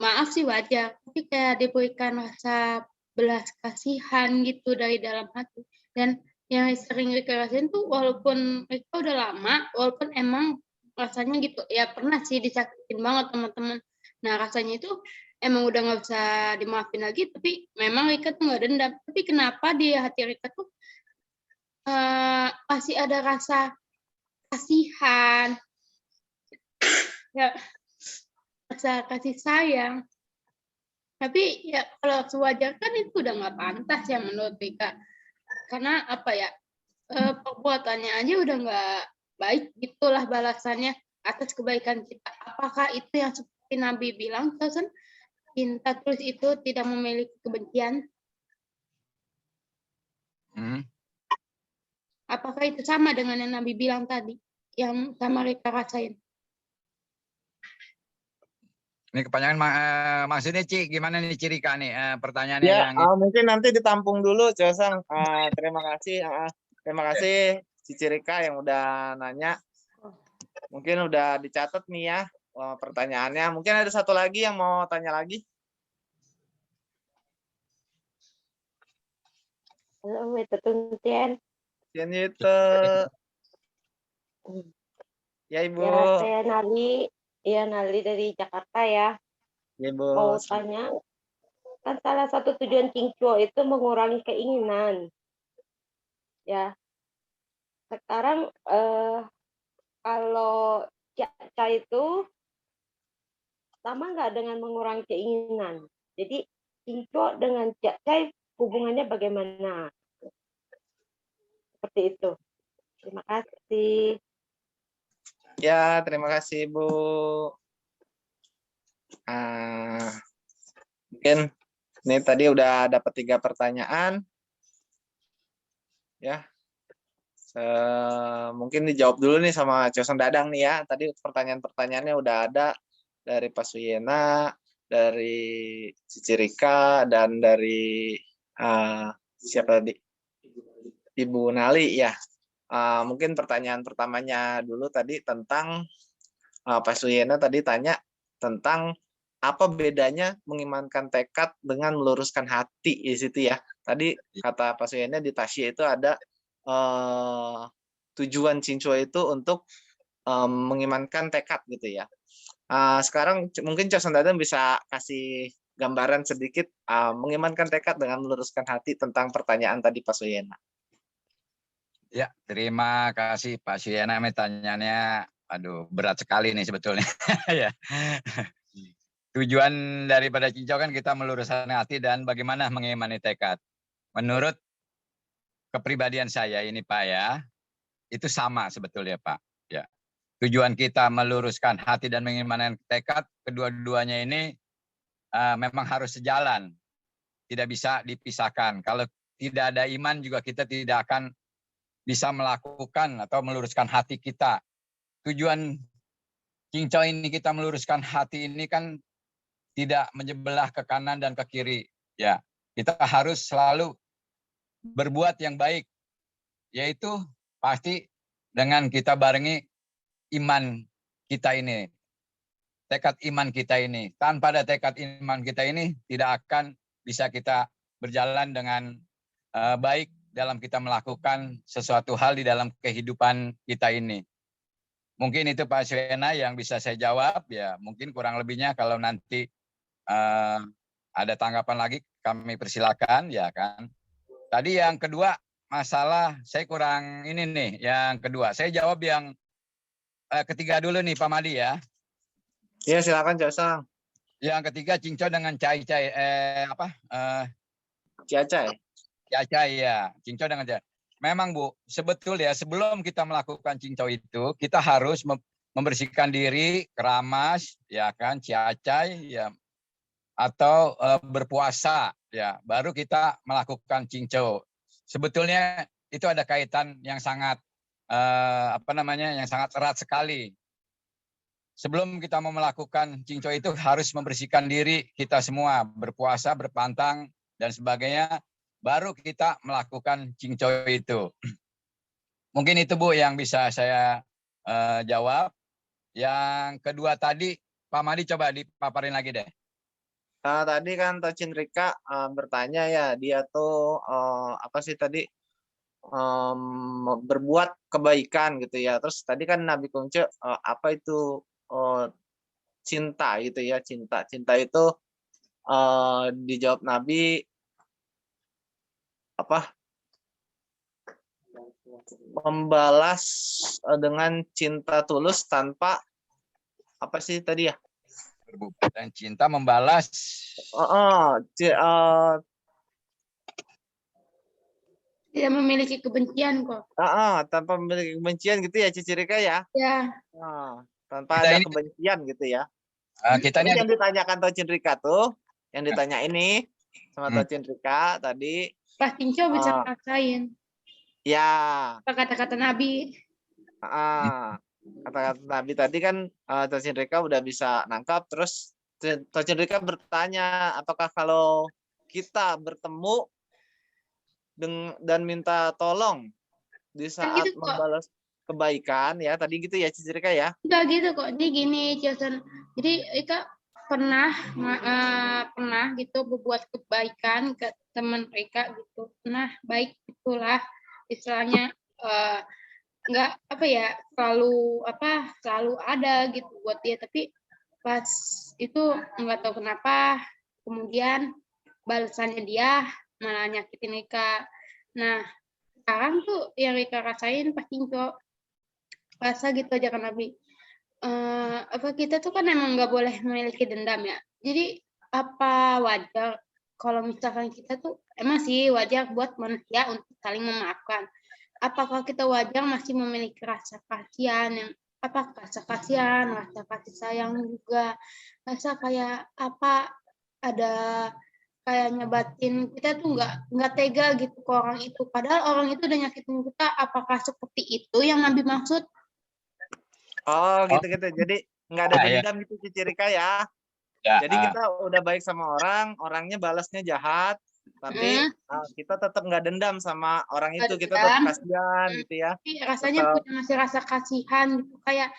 maaf sih wajar, tapi kayak diberikan rasa belas kasihan gitu dari dalam hati. Dan yang sering Rika rasain tuh walaupun Rika udah lama, walaupun emang rasanya gitu, ya pernah sih disakitin banget teman-teman. Nah rasanya itu emang udah nggak bisa dimaafin lagi, tapi memang Rika tuh nggak dendam. Tapi kenapa di hati Rika tuh masih ada rasa kasihan, ya rasa kasih sayang. Tapi ya kalau sewajar kan itu udah nggak pantas ya menurut Rika. Karena apa ya, perbuatannya aja udah nggak baik gitulah balasannya atas kebaikan kita. Apakah itu yang seperti Nabi bilang, Chosen, cinta tulus itu tidak memiliki kebencian? Apakah itu sama dengan yang Nabi bilang tadi, yang sama Rika rasain? Ini kepanjangan maksudnya Ci, gimana nih Cirika nih pertanyaannya ya, yang mungkin nanti ditampung dulu, Chosen. Terima kasih Cici Rika yang udah nanya. Mungkin udah dicatat nih ya pertanyaannya. Mungkin ada satu lagi yang mau tanya lagi. Halo, itu Tuntien. Yan itu. Ya Ibu. Ya, saya Nali. Iya, Nali dari Jakarta ya. Ya Ibu. Mau tanya, kan salah satu tujuan Cingco itu mengurangi keinginan. Ya, sekarang kalau Caca itu sama nggak dengan mengurangi keinginan? Jadi Cingco dengan Caca hubungannya bagaimana? Seperti itu. Terima kasih. Ya, terima kasih Ibu. Mungkin ini tadi udah dapat 3 pertanyaan. Ya. Mungkin dijawab dulu nih sama Joson Dadang nih ya. Tadi pertanyaan-pertanyaannya udah ada dari Pak Suyena, dari Cici Rika, dan dari siapa tadi? Ibu Nali ya. Mungkin pertanyaan pertamanya dulu tadi tentang Pak Suyena tadi tanya tentang apa bedanya mengimankan tekad dengan meluruskan hati di situ ya. Tadi kata Pak Suyena di Tasya itu ada tujuan Cingco itu untuk mengimankan tekad gitu ya. Sekarang mungkin Joson Dadang bisa kasih gambaran sedikit mengimankan tekad dengan meluruskan hati tentang pertanyaan tadi Pak Suyena. Ya, terima kasih Pak Suyena. Pertanyaannya, aduh berat sekali nih sebetulnya. Ya. Tujuan daripada Cingco kan kita meluruskan hati dan bagaimana mengimani tekad. Menurut kepribadian saya ini Pak ya, itu sama sebetulnya Pak. Ya. Tujuan kita meluruskan hati dan mengimani tekad, kedua-duanya ini memang harus sejalan. Tidak bisa dipisahkan. Kalau tidak ada iman juga kita tidak akan bisa melakukan atau meluruskan hati kita. Tujuan Cingco ini kita meluruskan hati ini kan tidak menyebelah ke kanan dan ke kiri. Ya, kita harus selalu berbuat yang baik, yaitu pasti dengan kita barengi iman kita ini, tekad iman kita ini. Tanpa ada tekad iman kita ini tidak akan bisa kita berjalan dengan baik dalam kita melakukan sesuatu hal di dalam kehidupan kita ini. Mungkin itu Pak Suyena yang bisa saya jawab ya. Mungkin kurang lebihnya kalau nanti ada tanggapan lagi kami persilakan ya kan. Tadi yang kedua masalah saya kurang ini nih. Yang kedua saya jawab yang ketiga dulu nih Pak Madi ya. Ya silakan Joson. Yang ketiga Cingco dengan Cai-Cai Ciacai. Ciacai ya, Cingco dengan Ciacai. Memang Bu, sebetulnya sebelum kita melakukan Cingco itu, kita harus membersihkan diri, keramas, ya kan, Ciacai, ya, atau berpuasa, ya, baru kita melakukan Cingco. Sebetulnya itu ada kaitan yang sangat yang sangat erat sekali. Sebelum kita mau melakukan Cingco itu harus membersihkan diri kita semua, berpuasa, berpantang dan sebagainya. Baru kita melakukan Cingco itu. Mungkin itu Bu yang bisa saya jawab. Yang kedua tadi, Pak Madi coba dipaparin lagi deh. Tadi kan Tocin Rika bertanya ya, dia tuh apa sih tadi berbuat kebaikan gitu ya. Terus tadi kan Nabi Kungce apa itu cinta gitu ya, cinta. Cinta itu dijawab Nabi apa membalas dengan cinta tulus tanpa apa sih tadi ya dan cinta membalas tidak memiliki kebencian kok. Tanpa memiliki kebencian gitu ya Cici Rika ya. Ya. Tanpa ada kebencian gitu ya. Kita ini yang ditanyakan Tocin Rika tuh, yang ditanya ini sama Tocin Rika tadi. Pas Cingco bisa ngerasain. Ya. Kata-kata Nabi. Kata-kata Nabi tadi kan Tocin Rika udah bisa nangkap. Terus Tocin Rika bertanya, apakah kalau kita bertemu dan minta tolong di saat gitu membalas kebaikan ya tadi gitu ya Cici Rika ya? Enggak gitu kok. Ini gini Joson. Jadi Ika pernah gitu berbuat kebaikan ke teman mereka gitu, pernah baik itulah istilahnya, nggak apa ya, selalu ada gitu buat dia, tapi pas itu nggak tahu kenapa kemudian balasannya dia malah nyakitin Rika. Nah sekarang tuh yang Rika rasain pas Cinco rasa gitu aja kan Abi. Kita tuh kan emang nggak boleh memiliki dendam ya. Jadi apa wajar kalau misalkan kita tuh emang sih wajar buat manusia untuk saling memaafkan. Apakah kita wajar masih memiliki rasa kasihan yang rasa kasihan, rasa kasih sayang juga, rasa kayak ada kayaknya batin kita tuh nggak tega gitu ke orang itu. Padahal orang itu udah nyakitin kita. Apakah seperti itu yang Nabi maksud? Oh gitu-gitu. Jadi nggak ada dendam gitu Cici Rika ya. Jadi kita udah baik sama orang, orangnya balasnya jahat, tapi kita tetap nggak dendam sama orang itu, kita tetap kasihan gitu ya. Rasanya punya masih rasa kasihan gitu, kayak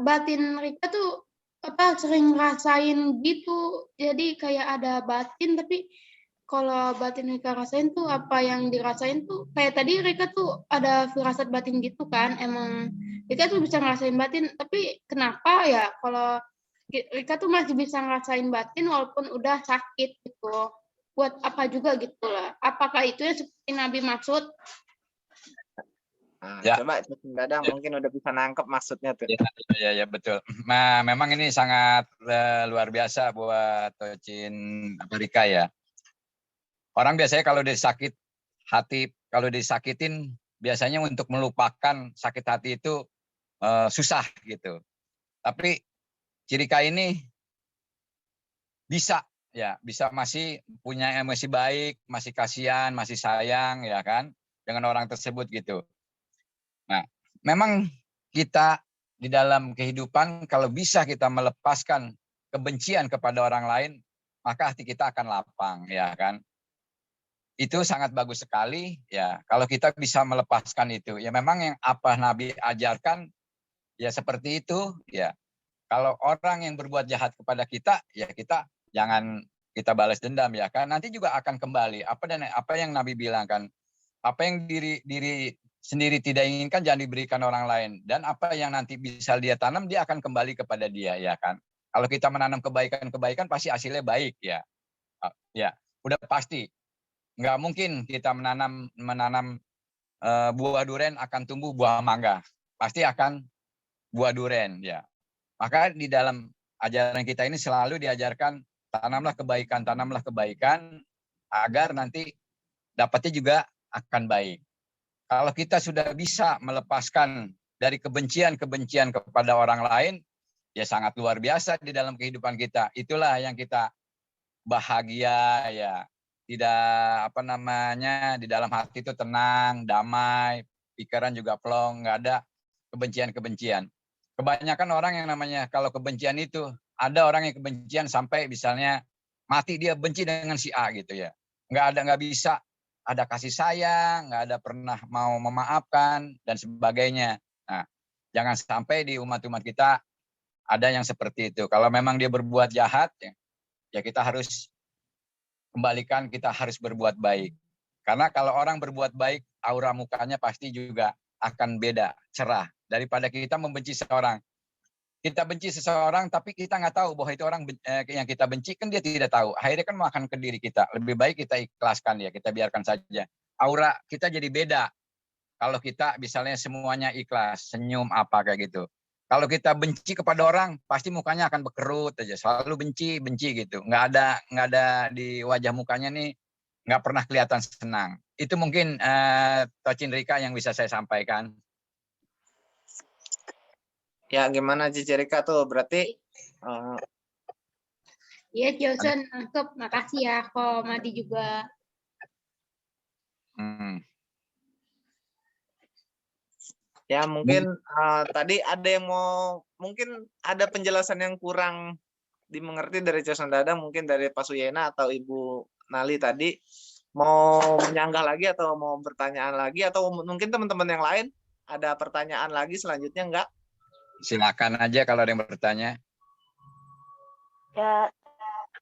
batin Rika tuh sering ngerasain gitu. Jadi kayak ada batin, tapi kalau batin Rika rasain tuh apa yang dirasain tuh kayak tadi Rika tuh ada firasat batin gitu kan, emang Rika tuh bisa ngerasain batin, tapi kenapa ya kalau Rika tuh masih bisa ngerasain batin walaupun udah sakit gitu. Buat apa juga gitu lah. Apakah itu yang seperti Nabi maksud? Coba Dadang mungkin udah bisa nangkep maksudnya tuh. Ya betul. Nah, memang ini sangat luar biasa buat Tocin Rika ya. Orang biasanya kalau kalau disakitin biasanya untuk melupakan sakit hati itu susah gitu. Tapi Rika ini bisa masih punya emosi baik, masih kasihan, masih sayang ya kan dengan orang tersebut gitu. Nah, memang kita di dalam kehidupan kalau bisa kita melepaskan kebencian kepada orang lain, maka hati kita akan lapang ya kan. Itu sangat bagus sekali ya kalau kita bisa melepaskan itu. Ya memang yang apa Nabi ajarkan ya seperti itu ya. Kalau orang yang berbuat jahat kepada kita, ya kita jangan kita balas dendam ya kan. Nanti juga akan kembali. Apa yang Nabi bilang kan, apa yang diri sendiri tidak inginkan jangan diberikan orang lain. Dan apa yang nanti bisa dia tanam, dia akan kembali kepada dia ya kan. Kalau kita menanam kebaikan pasti hasilnya baik ya. Ya, udah pasti. Nggak mungkin kita menanam buah durian akan tumbuh buah mangga. Pasti akan buah durian ya. Maka di dalam ajaran kita ini selalu diajarkan tanamlah kebaikan agar nanti dapatnya juga akan baik. Kalau kita sudah bisa melepaskan dari kebencian kepada orang lain, ya sangat luar biasa di dalam kehidupan kita. Itulah yang kita bahagia ya. Tidak di dalam hati itu tenang, damai, pikiran juga plong, nggak ada kebencian. Kebanyakan orang yang namanya kalau kebencian itu, ada orang yang kebencian sampai misalnya mati dia benci dengan si A gitu ya. Nggak bisa ada kasih sayang, nggak ada pernah mau memaafkan dan sebagainya. Nah, jangan sampai di umat-umat kita ada yang seperti itu. Kalau memang dia berbuat jahat, ya kita harus kembalikan, kita harus berbuat baik. Karena kalau orang berbuat baik, aura mukanya pasti juga akan beda, cerah. Daripada kita membenci seseorang. Kita benci seseorang, tapi kita nggak tahu bahwa itu orang yang kita benci, kan dia tidak tahu. Akhirnya kan makan ke diri kita. Lebih baik kita ikhlaskan ya, kita biarkan saja. Aura kita jadi beda. Kalau kita misalnya semuanya ikhlas, senyum apa kayak gitu. Kalau kita benci kepada orang, pasti mukanya akan berkerut aja. Selalu benci gitu. Nggak ada di wajah mukanya nih, nggak pernah kelihatan senang. Itu mungkin Tocin Rika yang bisa saya sampaikan. Ya gimana Cici Rika tuh berarti? Iya Johnson, nangkep. Makasih ya Ko Madi juga. Ya mungkin tadi ada yang mungkin ada penjelasan yang kurang dimengerti dari Johnson Dadang, mungkin dari Pak Suyena atau Ibu Nali tadi mau menyanggah lagi atau mau pertanyaan lagi, atau mungkin teman-teman yang lain ada pertanyaan lagi selanjutnya enggak? Silakan aja kalau ada yang bertanya. Ya,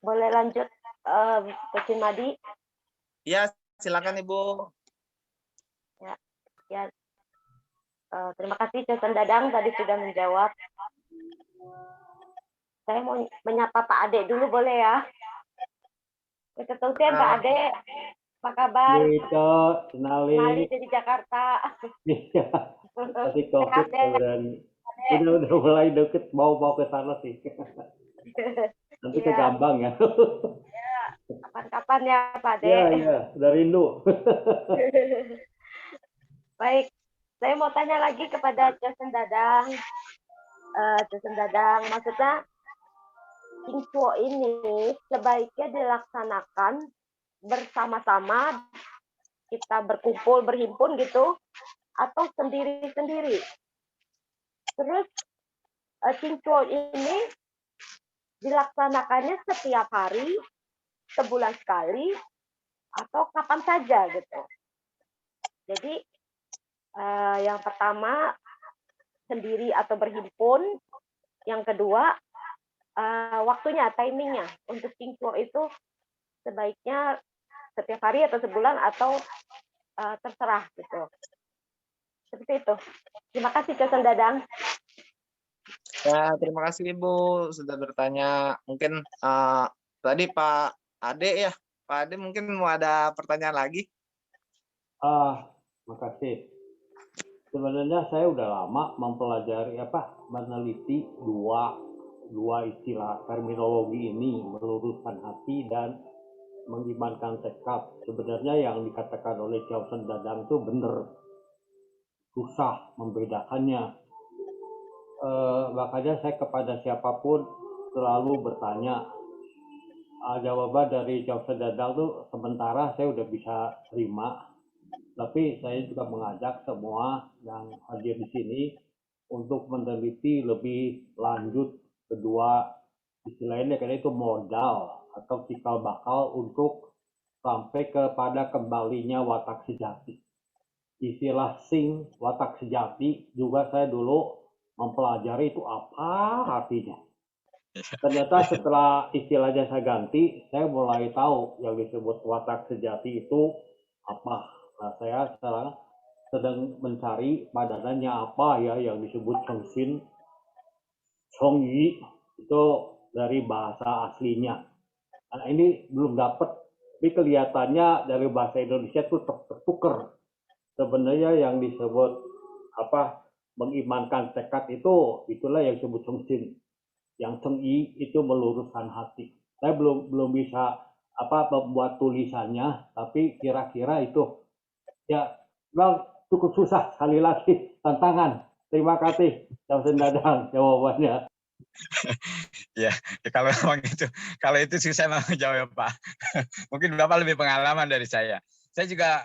boleh lanjut Tocin Madi? Ya, silakan Ibu. Ya. Terima kasih Jason Dadang tadi sudah menjawab. Saya mau menyapa Pak Ade dulu boleh ya? Ketutupan Pak Ade, apa kabar? Gitu, Nali Nali. dari Jakarta. Iya, masih COVID dan udah mulai deket mau ke sana sih. Nanti ke Gambang ya. Ya, kapan-kapan ya Pak Ade. Iya, udah rindu. Baik, saya mau tanya lagi kepada Jason Dadang. Jason Dadang, maksudnya Qingcuo ini sebaiknya dilaksanakan bersama-sama, kita berkumpul, berhimpun gitu, atau sendiri-sendiri. Terus Qingcuo ini dilaksanakannya setiap hari, sebulan sekali, atau kapan saja gitu. Jadi yang pertama sendiri atau berhimpun, yang kedua waktunya, timingnya untuk Qingcuo itu sebaiknya setiap hari atau sebulan atau terserah gitu. Seperti itu. Terima kasih Jason Dadang. Ya, terima kasih Ibu sudah bertanya. Mungkin tadi Pak Ade ya, Pak Ade mungkin mau ada pertanyaan lagi. Makasih. Sebenarnya saya udah lama mempelajari meneliti dua istilah terminologi ini, meluruskan hati dan mengimankan tekad. Sebenarnya yang dikatakan oleh Jason Dadang itu benar, susah membedakannya. Makanya saya kepada siapapun selalu bertanya. Jawaban dari Jason Dadang itu sementara saya udah bisa terima. Tapi saya juga mengajak semua yang hadir di sini untuk meneliti lebih lanjut kedua istilahnya, karena itu modal atau cikal bakal untuk sampai kepada kembalinya watak sejati. Istilah sing watak sejati juga saya dulu mempelajari itu apa artinya. Ternyata setelah istilahnya saya ganti, saya mulai tahu yang disebut watak sejati itu apa. Nah, saya sekarang sedang mencari padanannya apa ya yang disebut Chongxin, Chongyi, itu dari bahasa aslinya. Nah, ini belum dapat, tapi kelihatannya dari bahasa Indonesia itu tertukar. Sebenarnya yang disebut mengimankan tekad itu, itulah yang disebut Chongxin. Yang Chongyi itu meluruskan hati. Saya belum bisa membuat tulisannya, tapi kira-kira itu. Ya, Bang, cukup susah sekali lagi tantangan. Terima kasih, Jason Dadang, jawabannya. Ya, kalau itu susah mau jawab Pak. Mungkin Bapak lebih pengalaman dari saya. Saya juga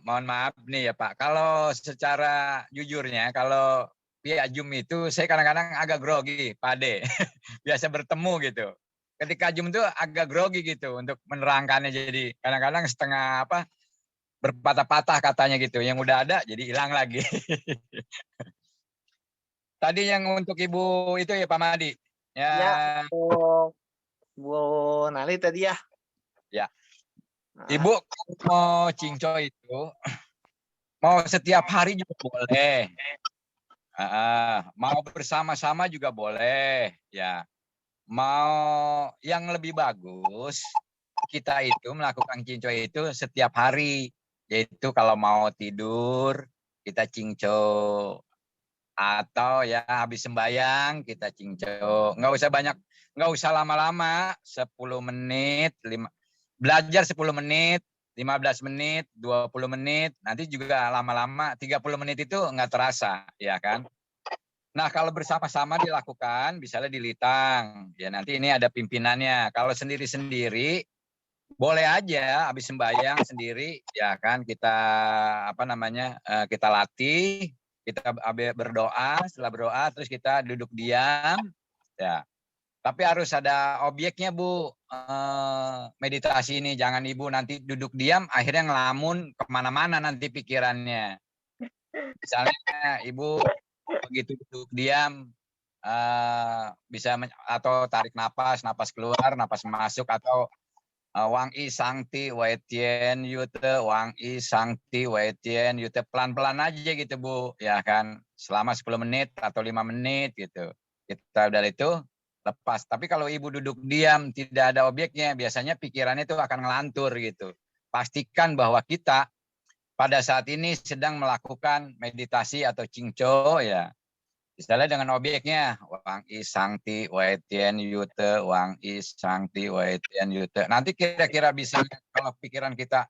mohon maaf nih ya Pak. Kalau secara jujurnya, kalau via Zoom itu saya kadang-kadang agak grogi, Pak Ade. Biasa bertemu gitu. Ketika Zoom itu agak grogi gitu untuk menerangkannya, jadi kadang-kadang setengah berpatah-patah katanya gitu. Yang udah ada jadi hilang lagi. Tadi yang untuk Ibu itu ya Pak Madi. Ya, Bu Nali tadi ya. Ya. Ibu mau Qingcuo itu mau setiap hari juga boleh. Mau bersama-sama juga boleh, ya. Mau yang lebih bagus, kita itu melakukan Qingcuo itu setiap hari. Yaitu kalau mau tidur, kita Qingcuo. Atau ya habis sembahyang, kita Qingcuo. Nggak usah lama-lama, 10 menit, belajar 10 menit, 15 menit, 20 menit. Nanti juga lama-lama, 30 menit itu nggak terasa, ya kan? Nah, kalau bersama-sama dilakukan, misalnya di Litang, ya nanti ini ada pimpinannya. Kalau sendiri-sendiri, boleh aja habis sembahyang sendiri, ya kan? Kita kita latih, kita berdoa, setelah berdoa terus kita duduk diam, ya. Tapi harus ada objeknya Bu, meditasi ini. Jangan Ibu nanti duduk diam, akhirnya ngelamun kemana-mana nanti pikirannya. Misalnya Ibu begitu duduk diam, bisa atau tarik napas, napas keluar, napas masuk, atau Wang I Sangti Wei Tian Yute, Wang I Sangti Wei Tian Yute, pelan-pelan aja gitu Bu, ya kan, selama 10 menit atau 5 menit gitu. Kita udah itu lepas. Tapi kalau ibu duduk diam, tidak ada objeknya, biasanya pikirannya itu akan ngelantur gitu. Pastikan bahwa kita pada saat ini sedang melakukan meditasi atau Qingzhou ya. Misalnya dengan objeknya Wang I Sangti Wei Tian Yute, Wang I Sangti Wei Tian Yute. Nanti kira-kira bisa kalau pikiran kita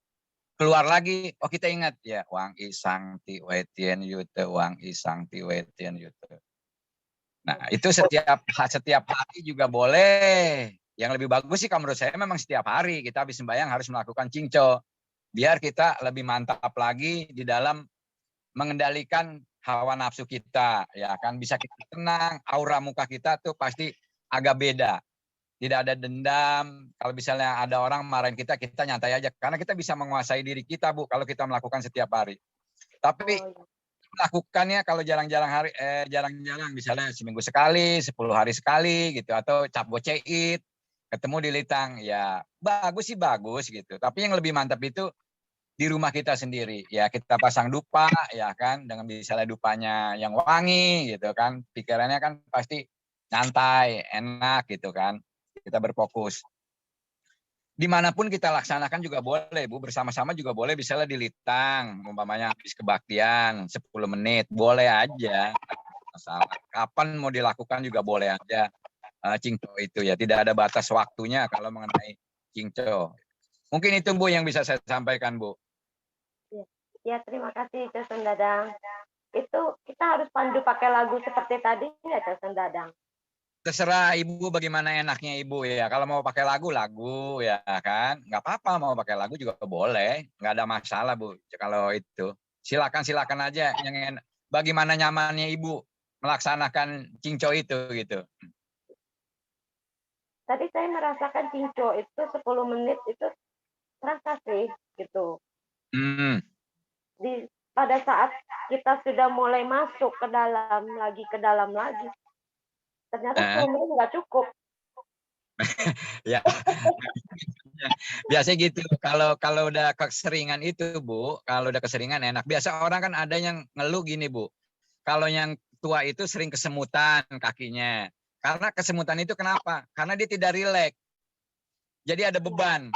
keluar lagi, oh kita ingat ya Wang I Sangti Wei Tian Yute, Wang I Sangti Wei Tian Yute. Nah, itu setiap hari juga boleh. Yang lebih bagus sih kalau menurut saya memang setiap hari kita habis sembahyang harus melakukan Qingzhou. Biar kita lebih mantap lagi di dalam mengendalikan hawa nafsu kita, ya kan, bisa kita tenang, aura muka kita tuh pasti agak beda. Tidak ada dendam, kalau misalnya ada orang marahin kita, kita nyantai aja. Karena kita bisa menguasai diri kita, Bu, kalau kita melakukan setiap hari. Tapi melakukannya kalau jarang-jarang misalnya seminggu sekali, 10 hari sekali gitu, atau cap goceit, ketemu di Litang, ya bagus sih bagus gitu. Tapi yang lebih mantap itu di rumah kita sendiri, ya kita pasang dupa, ya kan, dengan misalnya dupanya yang wangi gitu kan, pikirannya kan pasti nyantai, enak gitu kan, kita berfokus. Dimanapun kita laksanakan juga boleh Bu, bersama-sama juga boleh, misalnya di Litang, umpamanya habis kebaktian 10 menit, boleh aja, masalah. Kapan mau dilakukan juga boleh aja Qingzhou itu ya, tidak ada batas waktunya kalau mengenai Qingzhou. Mungkin itu Bu yang bisa saya sampaikan Bu. Ya, terima kasih Chosen Dadang. Itu kita harus pandu pakai lagu seperti tadi nggak Chosen Dadang? Terserah Ibu bagaimana enaknya Ibu ya. Kalau mau pakai lagu ya kan, nggak apa-apa, mau pakai lagu juga boleh, nggak ada masalah Bu. Kalau itu silakan aja yang bagaimana nyamannya Ibu melaksanakan Qingzhou itu gitu. Tadi saya merasakan Qingzhou itu 10 menit itu terasa sih gitu. Pada saat kita sudah mulai masuk ke dalam lagi, ternyata 10 menit nggak cukup. Ya, biasanya gitu. Kalau udah keseringan itu Bu, kalau udah keseringan enak. Biasa orang kan ada yang ngeluh gini Bu, kalau yang tua itu sering kesemutan kakinya. Karena kesemutan itu kenapa? Karena dia tidak rileks. Jadi ada beban.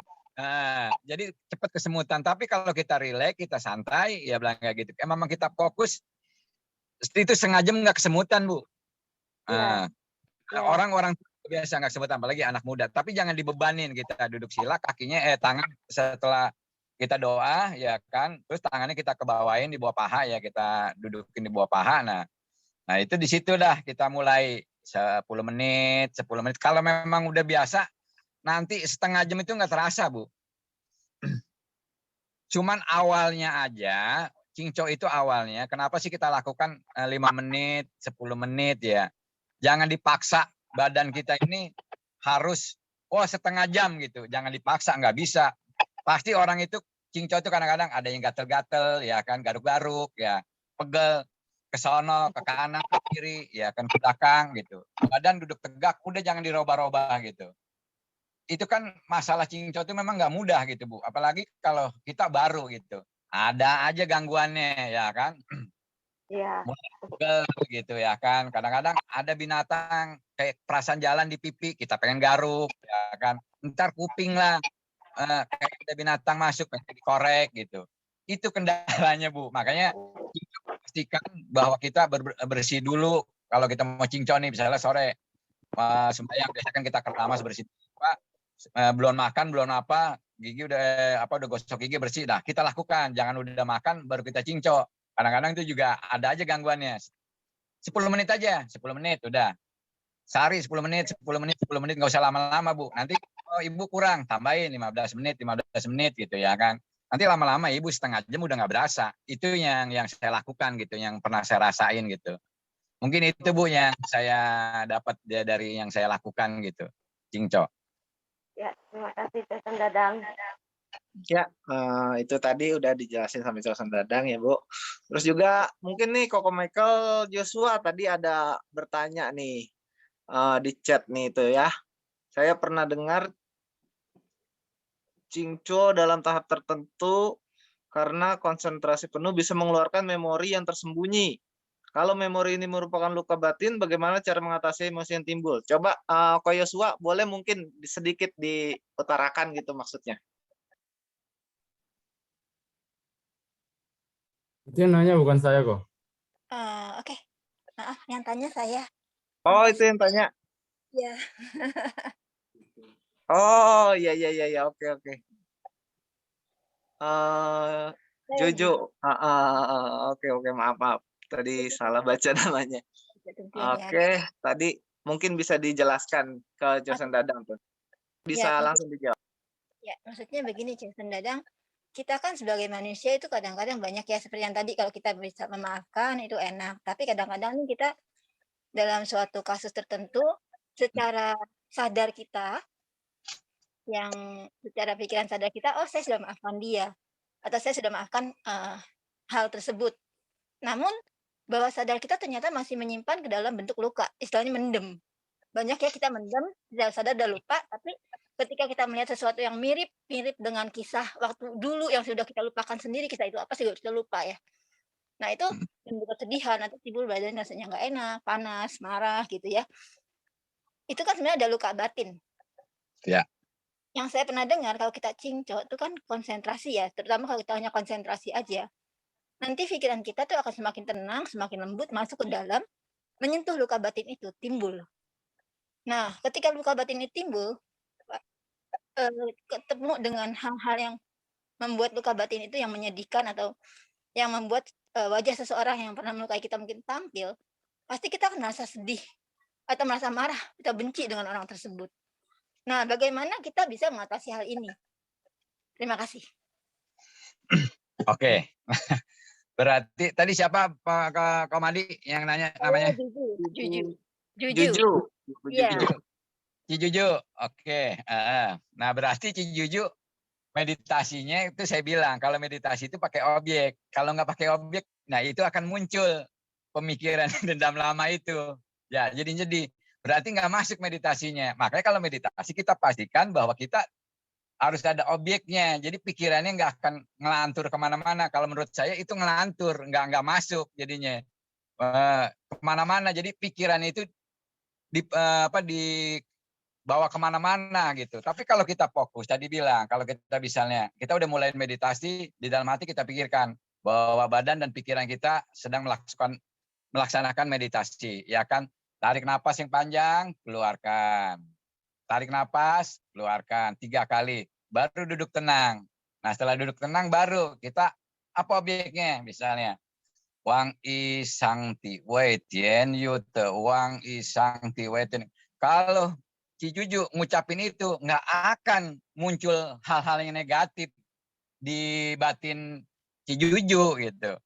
Jadi cepat kesemutan. Tapi kalau kita rileks, kita santai, ya bilang kayak gitu. Memang kita fokus, itu setengah jam nggak kesemutan Bu. Orang-orang biasa nggak kesemutan, apalagi anak muda. Tapi jangan dibebanin, kita duduk sila, kakinya tangan setelah kita doa, ya kan. Terus tangannya kita kebawain di bawah paha, ya kita dudukin di bawah paha. Nah itu di situ dah kita mulai 10 menit. Kalau memang udah biasa, nanti setengah jam itu nggak terasa Bu. Cuman awalnya aja, Qingzhou itu awalnya, kenapa sih kita lakukan 5 menit, 10 menit ya. Jangan dipaksa badan kita ini harus, setengah jam gitu. Jangan dipaksa, nggak bisa. Pasti orang itu, Qingzhou itu kadang-kadang ada yang gatel-gatel, ya kan, garuk-garuk, ya, pegel, ke sono, ke kanan, ke kiri, ya kan, ke belakang gitu. Badan duduk tegak, udah jangan dirobah-robah gitu. Itu kan masalah Qingzhou itu memang nggak mudah gitu Bu. Apalagi kalau kita baru gitu. Ada aja gangguannya ya kan. Iya. Gitu ya kan. Kadang-kadang ada binatang kayak perasaan jalan di pipi, kita pengen garuk ya kan. Ntar kuping lah. Kayak ada binatang masuk, pengen dikorek gitu. Itu kendalanya Bu. Makanya pastikan bahwa kita bersih dulu. Kalau kita mau Qingzhou nih, misalnya sore sembahyang, biasanya kan kita keramas bersih. Belum makan, belum apa, gigi udah gosok gigi bersih. Nah, kita lakukan, jangan udah makan baru kita Qingzhou. Kadang-kadang itu juga ada aja gangguannya. 10 menit aja, 10 menit udah. Sehari 10 menit, nggak usah lama-lama Bu. Nanti Ibu kurang, tambahin 15 menit gitu ya kan. Nanti lama-lama Ibu setengah jam udah nggak berasa. Itu yang saya lakukan gitu, yang pernah saya rasain gitu. Mungkin itu Bu yang saya dapat dari yang saya lakukan gitu, Qingzhou. Ya, terima kasih Chosen Dadang. Ya, itu tadi udah dijelasin sama Cosen Dadang ya, Bu. Terus juga mungkin nih Koko Michael Joshua tadi ada bertanya nih di chat nih itu ya. Saya pernah dengar Cingco dalam tahap tertentu karena konsentrasi penuh bisa mengeluarkan memori yang tersembunyi. Kalau memori ini merupakan luka batin, bagaimana cara mengatasi emosi yang timbul? Coba Ko Joshua boleh mungkin sedikit diutarakan gitu maksudnya. Itu yang nanya bukan saya kok. Oke, maaf, yang tanya saya. Oh, itu yang tanya. Ya. Oh, iya, oke. Jojo, oke, maaf. Tadi salah baca namanya. Oke, tadi mungkin bisa dijelaskan ke Cosen Dadang tuh. Bisa langsung dijawab. Ya, maksudnya begini, Cosen Dadang. Kita kan sebagai manusia itu kadang-kadang banyak ya, seperti yang tadi kalau kita bisa memaafkan itu enak. Tapi kadang-kadang kita dalam suatu kasus tertentu secara sadar kita, yang secara pikiran sadar kita, oh saya sudah maafkan dia, atau saya sudah maafkan hal tersebut. Namun bawah sadar kita ternyata masih menyimpan ke dalam bentuk luka, istilahnya mendem. Banyak ya kita mendem, tidak sadar udah lupa, tapi ketika kita melihat sesuatu yang mirip dengan kisah waktu dulu yang sudah kita lupakan sendiri, kita itu apa sih kita lupa ya. Nah itu timbul kesedihan atau timbul badan rasanya nggak enak, panas, marah gitu ya. Itu kan sebenarnya ada luka batin. Ya. Yang saya pernah dengar kalau kita cingco itu kan konsentrasi ya, terutama kalau kita hanya konsentrasi aja. Nanti pikiran kita tuh akan semakin tenang, semakin lembut, masuk ke dalam, menyentuh luka batin itu, timbul. Nah, ketika luka batin ini timbul, ketemu dengan hal-hal yang membuat luka batin itu yang menyedihkan atau yang membuat wajah seseorang yang pernah melukai kita mungkin tampil, pasti kita akan merasa sedih atau merasa marah, kita benci dengan orang tersebut. Nah, bagaimana kita bisa mengatasi hal ini? Terima kasih. Oke. Berarti tadi siapa Pak Komadi yang nanya namanya? Juju. Iya. Cijuju. Oke. Nah, berarti Cijuju meditasinya itu saya bilang kalau meditasi itu pakai objek. Kalau nggak pakai objek, nah itu akan muncul pemikiran dendam lama itu. Ya, jadi berarti nggak masuk meditasinya. Makanya kalau meditasi kita pastikan bahwa kita harus ada objeknya. Jadi pikirannya nggak akan ngelantur kemana-mana. Kalau menurut saya itu ngelantur, nggak masuk jadinya kemana-mana. Jadi pikiran itu dibawa kemana-mana gitu. Tapi kalau kita fokus, tadi bilang, kalau kita misalnya, kita udah mulai meditasi, di dalam hati kita pikirkan bahwa badan dan pikiran kita sedang melaksanakan meditasi. Ya kan, tarik napas yang panjang, keluarkan. Tarik napas, keluarkan 3 kali. Baru duduk tenang. Nah setelah duduk tenang, baru kita, apa objeknya misalnya. Wang i sang ti wei tian yu te wang i sang ti wei tian. Kalau Cijuju ngucapin itu nggak akan muncul hal-hal yang negatif di batin Cijuju gitu.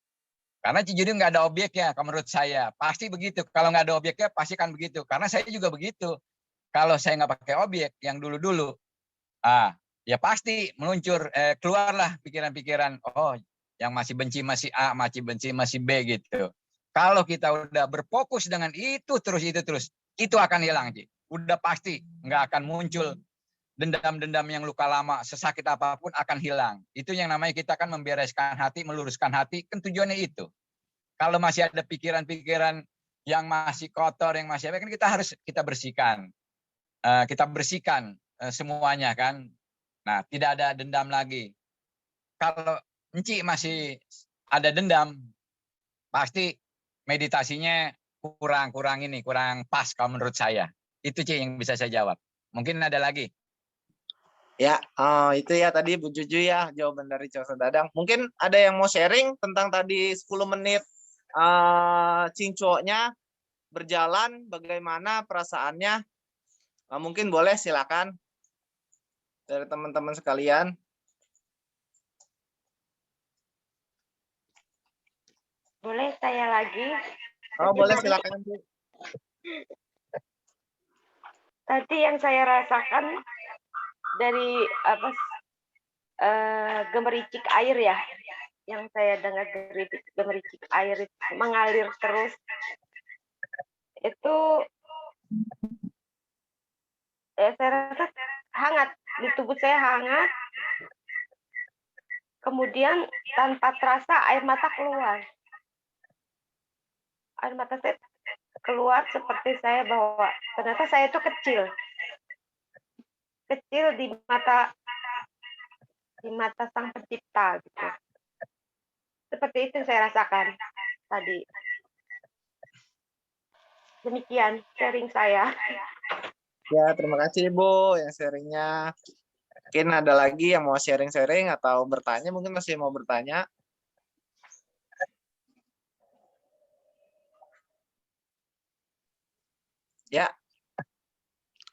Karena Cijuju nggak ada objeknya, kalau menurut saya pasti begitu. Kalau nggak ada objeknya pasti kan begitu. Karena saya juga begitu. Kalau saya nggak pakai objek yang dulu-dulu, ya pasti meluncur keluarlah pikiran-pikiran. Oh, yang masih benci masih A, masih benci masih B gitu. Kalau kita udah berfokus dengan itu terus, itu akan hilang, Ci. Udah pasti nggak akan muncul dendam-dendam yang luka lama, sesakit apapun akan hilang. Itu yang namanya kita kan membereskan hati, meluruskan hati, kan tujuannya itu. Kalau masih ada pikiran-pikiran yang masih kotor, yang masih apa, kan kita bersihkan. Kita bersihkan semuanya kan. Nah, tidak ada dendam lagi. Kalau Enci masih ada dendam, pasti meditasinya kurang pas kalau menurut saya. Itu Ci yang bisa saya jawab. Mungkin ada lagi. Ya, itu ya tadi Bu Juju ya jawaban dari Cosen Dadang. Mungkin ada yang mau sharing tentang tadi 10 menit Cingco-nya berjalan, bagaimana perasaannya? Mungkin boleh silakan dari teman-teman sekalian. Boleh saya lagi? Oh, boleh silakan. Tadi yang saya rasakan dari gemericik air ya, yang saya dengar gemericik air itu mengalir terus. Itu saya rasa hangat, di tubuh saya hangat. Kemudian tanpa terasa air mata keluar. Air mata saya keluar seperti saya bahwa ternyata saya itu kecil. Kecil di mata Sang Pencipta gitu. Seperti itu saya rasakan tadi. Demikian sharing saya. Ya, terima kasih Ibu yang sharingnya. Mungkin ada lagi yang mau sharing-sharing atau bertanya, mungkin masih mau bertanya. Ya,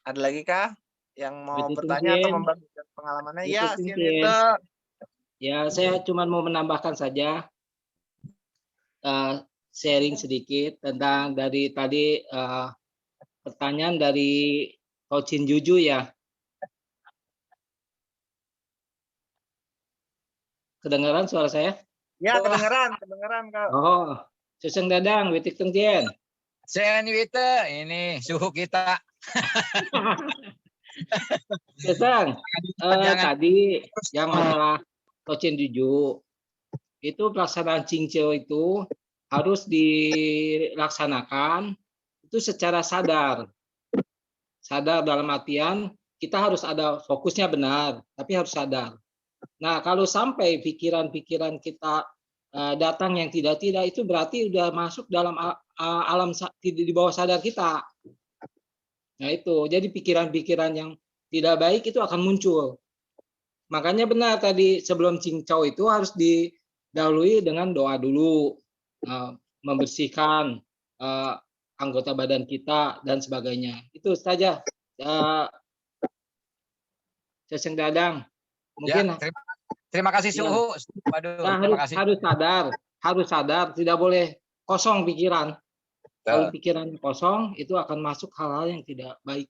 ada lagi kah yang mau bertanya atau membagikan pengalamannya? Ya, Sianita. Ya, saya cuma mau menambahkan saja sharing sedikit tentang dari tadi pertanyaan dari Tocin Juju ya. Kedengaran suara saya? Ya, kedengaran Kak. Oh, Suseng Dadang, Witik Tengjen. Sen Wite, ini suhu kita. Suseng, tadi yang masalah Tocin Juju, itu pelaksanaan Cingceo itu harus dilaksanakan itu secara sadar. Sadar dalam artian kita harus ada fokusnya benar, tapi harus sadar. Nah, kalau sampai pikiran-pikiran kita datang yang tidak-tidak, itu berarti sudah masuk dalam alam di bawah sadar kita. Nah, itu. Jadi pikiran-pikiran yang tidak baik itu akan muncul. Makanya benar tadi sebelum cincau itu harus didahului dengan doa dulu. Membersihkan anggota badan kita dan sebagainya. Itu saja. Suseng Dadang. Mungkin ya, terima kasih Suhu. Waduh, terima kasih. Harus sadar, tidak boleh kosong pikiran. Kalau pikirannya kosong, itu akan masuk hal-hal yang tidak baik.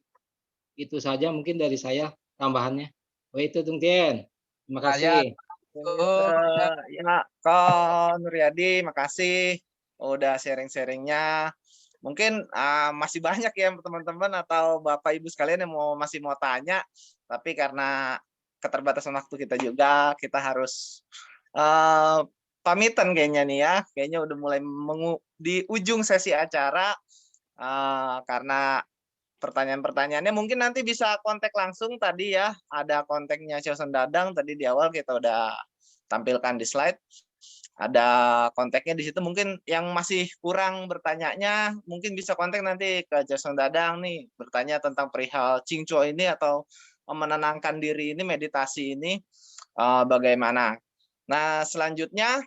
Itu saja mungkin dari saya tambahannya. Itu Tungtien. Terima kasih. Ya, Kak Nuryadi, makasih udah sharing-sharingnya. Mungkin masih banyak ya teman-teman atau Bapak Ibu sekalian yang masih mau tanya, tapi karena keterbatasan waktu kita juga, kita harus pamitan kayaknya nih ya. Kayaknya udah mulai di ujung sesi acara, karena pertanyaan-pertanyaannya mungkin nanti bisa kontak langsung tadi ya. Ada kontaknya Chosen Dadang, tadi di awal kita udah tampilkan di slide. Ada kontaknya di situ, mungkin yang masih kurang bertanyanya mungkin bisa kontak nanti ke Chosen Dadang nih, bertanya tentang perihal Cingco ini atau menenangkan diri ini, meditasi ini bagaimana. Nah, selanjutnya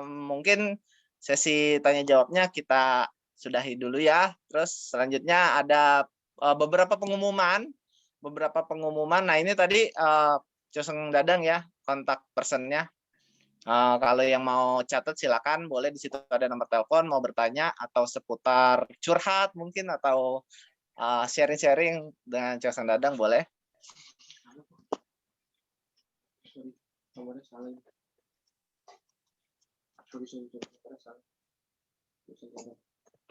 mungkin sesi tanya jawabnya kita sudahi dulu ya. Terus selanjutnya ada beberapa pengumuman. Nah, ini tadi Chosen Dadang ya, kontak personnya. Kalau yang mau catat silakan, boleh, di situ ada nomor telepon, mau bertanya atau seputar curhat mungkin atau sharing-sharing dengan Chosen Dadang boleh.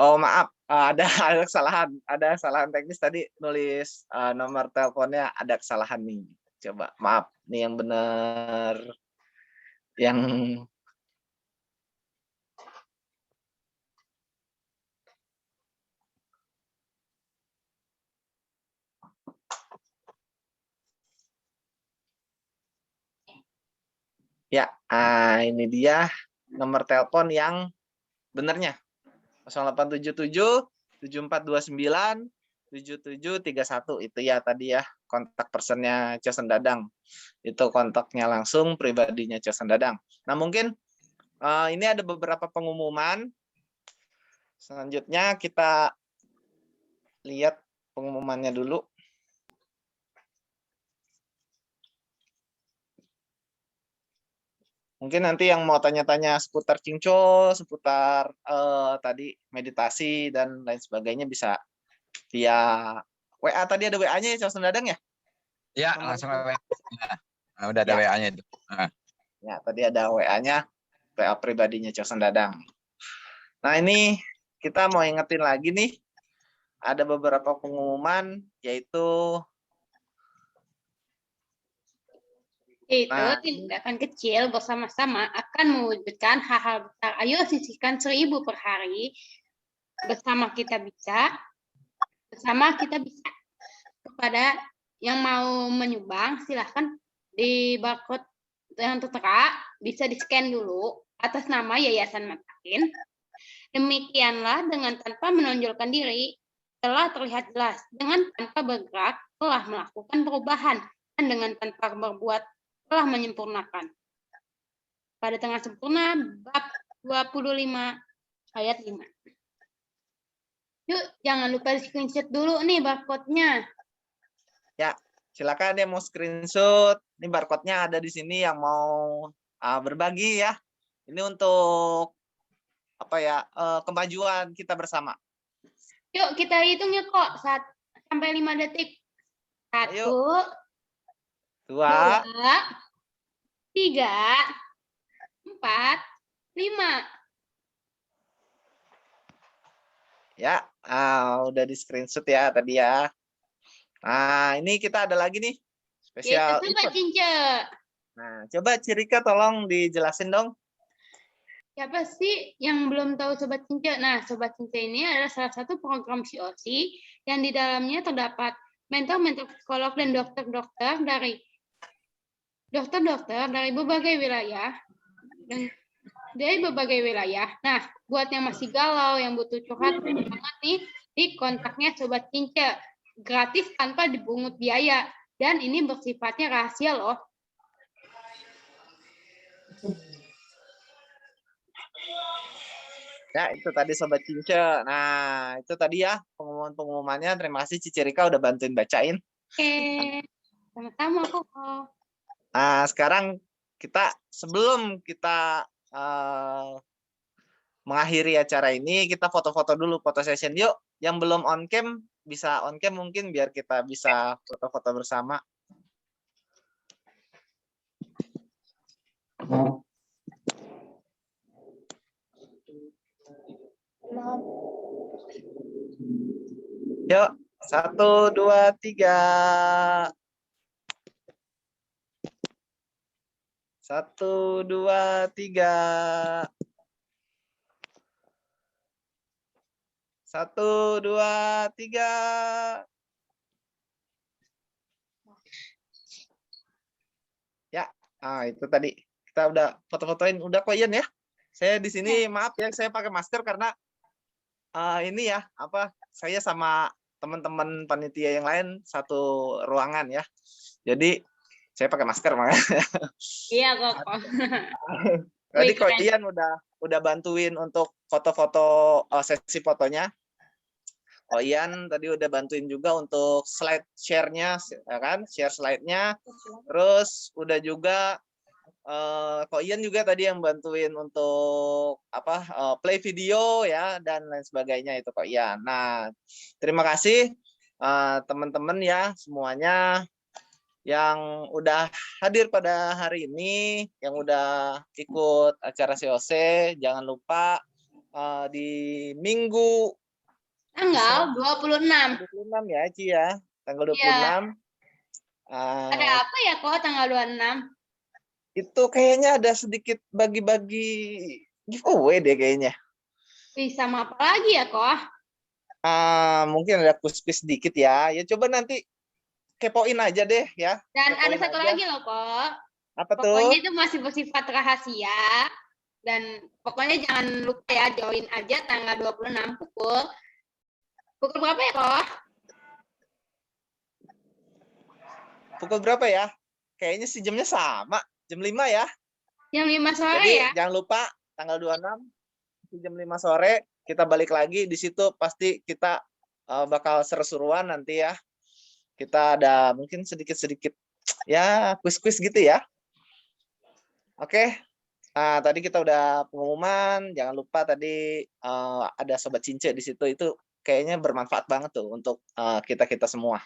Oh maaf, ada kesalahan teknis tadi, nulis nomor teleponnya ada kesalahan nih. Coba maaf nih yang benar, yang ya, ini dia nomor telepon yang benernya. 0877 7429 7731 itu ya tadi ya kontak personnya Chosen Dadang. Itu kontaknya langsung pribadinya Chosen Dadang. Nah, mungkin ini ada beberapa pengumuman. Selanjutnya kita lihat pengumumannya dulu. Mungkin nanti yang mau tanya-tanya seputar Cingco, seputar tadi meditasi dan lain sebagainya bisa via WA. Tadi ada WA-nya ya, Chosen Dadang ya? Ya, langsung WA. Nah, udah ada Ya. WA-nya itu. Nah. Ya, tadi ada WA-nya, WA pribadinya Chosen Dadang. Nah, ini kita mau ingetin lagi nih, ada beberapa pengumuman, yaitu tindakan kecil bersama-sama akan mewujudkan hal-hal besar. Ayo sisihkan 1.000 per hari. Bersama kita bisa. Kepada yang mau menyumbang, silahkan di barcode yang tertera, bisa di-scan dulu atas nama Yayasan Matakin. Demikianlah dengan tanpa menonjolkan diri, telah terlihat jelas. Dengan tanpa bergerak, telah melakukan perubahan. Dan dengan tanpa berbuat, telah menyempurnakan. Pada tengah sempurna, bab 25 ayat 5. Yuk, jangan lupa di-screenshot dulu nih barcode-nya. ya, silakan yang mau screenshot. Ini barcode-nya ada di sini yang mau berbagi ya. Ini untuk apa ya? Kemajuan kita bersama. Yuk, kita hitung ya kok. 1 sampai 5 detik. 1, 2, 3, 4, 5. Ya, udah di screenshot ya tadi ya. Nah, ini kita ada lagi nih spesial Yaitu Sobat event. Cince. Nah, coba Cirika tolong dijelasin dong. Siapa sih yang belum tahu Sobat Cince? Nah, Sobat Cince ini adalah salah satu program COC yang di dalamnya terdapat mentor-mentor psikolog dan dokter-dokter dari berbagai wilayah. Nah, buat yang masih galau, yang butuh curhat banget nih, di kontaknya Sobat Cince. Gratis tanpa dipungut biaya. Dan ini bersifatnya rahasia loh. Ya, itu tadi Sobat Cince. Nah, itu tadi ya pengumuman-pengumumannya. Terima kasih Cici Rika udah bantuin bacain. Oke, sama-sama kok. Nah, sekarang sebelum kita mengakhiri acara ini, kita foto-foto dulu, foto session. Yuk, yang belum on cam, bisa on cam mungkin biar kita bisa foto-foto bersama. Yuk, 1, 2, 3. 1, 2, 3. 1, 2, 3. Ya, itu tadi kita udah foto-fotoin, udah kok Ian ya. Saya di sini maaf ya, saya pakai masker karena ini ya, saya sama teman-teman panitia yang lain satu ruangan ya. Jadi saya pakai masker makanya. Iya kok. Tadi kok Ian udah bantuin untuk foto-foto sesi fotonya. Oh Ian tadi udah bantuin juga untuk slide share-nya, ya kan? Share slide-nya. Terus udah juga Kok Ian juga tadi yang bantuin untuk play video ya dan lain sebagainya itu Kok Ian. Nah, terima kasih teman-teman ya semuanya yang udah hadir pada hari ini, yang udah ikut acara COC. Jangan lupa di Minggu tanggal 26 ya Ci ya, tanggal 26. Iya. Ada apa ya kok tanggal 26? Itu kayaknya ada sedikit bagi-bagi giveaway deh kayaknya. Sama apa lagi ya kok? Mungkin ada quiz sedikit ya. Ya coba nanti kepoin aja deh ya. Dan kepoin ada satu aja. lagi loh kok. Apa tuh? Pokoknya itu masih bersifat rahasia. Dan pokoknya jangan lupa ya join aja tanggal 26 pukul berapa ya kok? Pukul berapa ya? Kayaknya sih jamnya sama. Jam 5 ya. Jam 5 sore. Jadi, ya. jangan lupa tanggal 26 jam 5 sore kita balik lagi di situ, pasti kita bakal seru-seruan nanti ya. Kita ada mungkin sedikit-sedikit ya kuis-kuis gitu ya. Oke. Nah, tadi kita udah pengumuman, jangan lupa tadi ada Sobat Cince di situ, itu kayaknya bermanfaat banget tuh untuk kita-kita semua.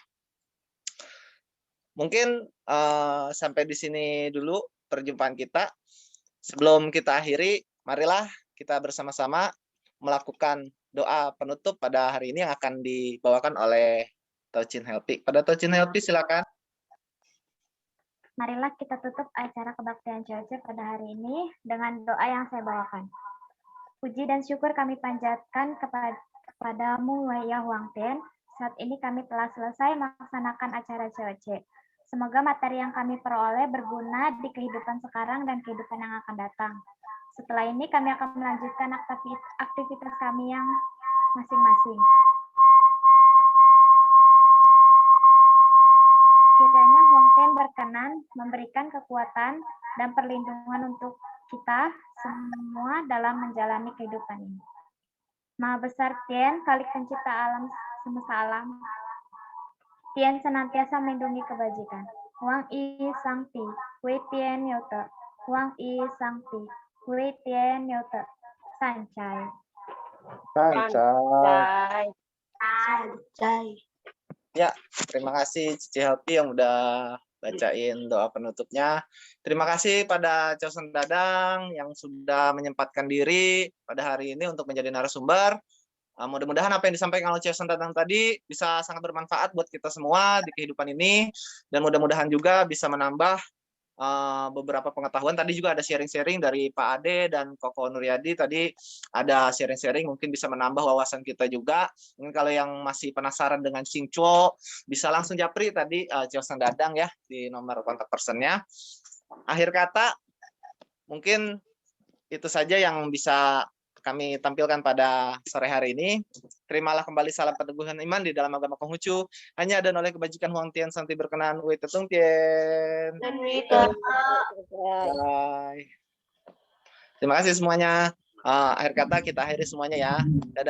Mungkin sampai di sini dulu perjumpaan kita. Sebelum kita akhiri, marilah kita bersama-sama melakukan doa penutup pada hari ini yang akan dibawakan oleh Tocin Helpi. Pada Tocin Helpi, silakan. Marilah kita tutup acara kebaktian COC pada hari ini dengan doa yang saya bawakan. Puji dan syukur kami panjatkan kepadamu, ya Huang Tian. Saat ini kami telah selesai melaksanakan acara COC. Semoga materi yang kami peroleh berguna di kehidupan sekarang dan kehidupan yang akan datang. Setelah ini kami akan melanjutkan aktivitas kami yang masing-masing. Kiranya Huang Tian berkenan memberikan kekuatan dan perlindungan untuk kita semua dalam menjalani kehidupan ini. Maha Besar Tian, Khalik Pencipta alam semesta alam, Tian senantiasa melindungi kebajikan. Huang I Sang Ti, Hui Tian Yote. Huang I Sang Ti, Hui Tian Yote. Sancai. Ya, terima kasih Cici Helpi yang udah bacain doa penutupnya. Terima kasih pada Chosen Dadang yang sudah menyempatkan diri pada hari ini untuk menjadi narasumber. Mudah-mudahan apa yang disampaikan oleh Chosen Dadang tadi bisa sangat bermanfaat buat kita semua di kehidupan ini, dan mudah-mudahan juga bisa menambah beberapa pengetahuan. Tadi juga ada sharing-sharing dari Pak Ade dan Koko Nuryadi, tadi ada sharing-sharing, mungkin bisa menambah wawasan kita juga. Mungkin kalau yang masih penasaran dengan Xing Chuo, bisa langsung japri tadi Chosen Dadang ya di nomor kontak personnya. Akhir kata, mungkin itu saja yang bisa kami tampilkan pada sore hari ini. Terimalah kembali salam peneguhan iman di dalam agama Konghucu. Hanya dan oleh kebajikan Huang Tian Santi berkenan. Wei Tetung Tian. Bye. Terima kasih semuanya. Akhir kata kita akhiri semuanya ya. Dadah.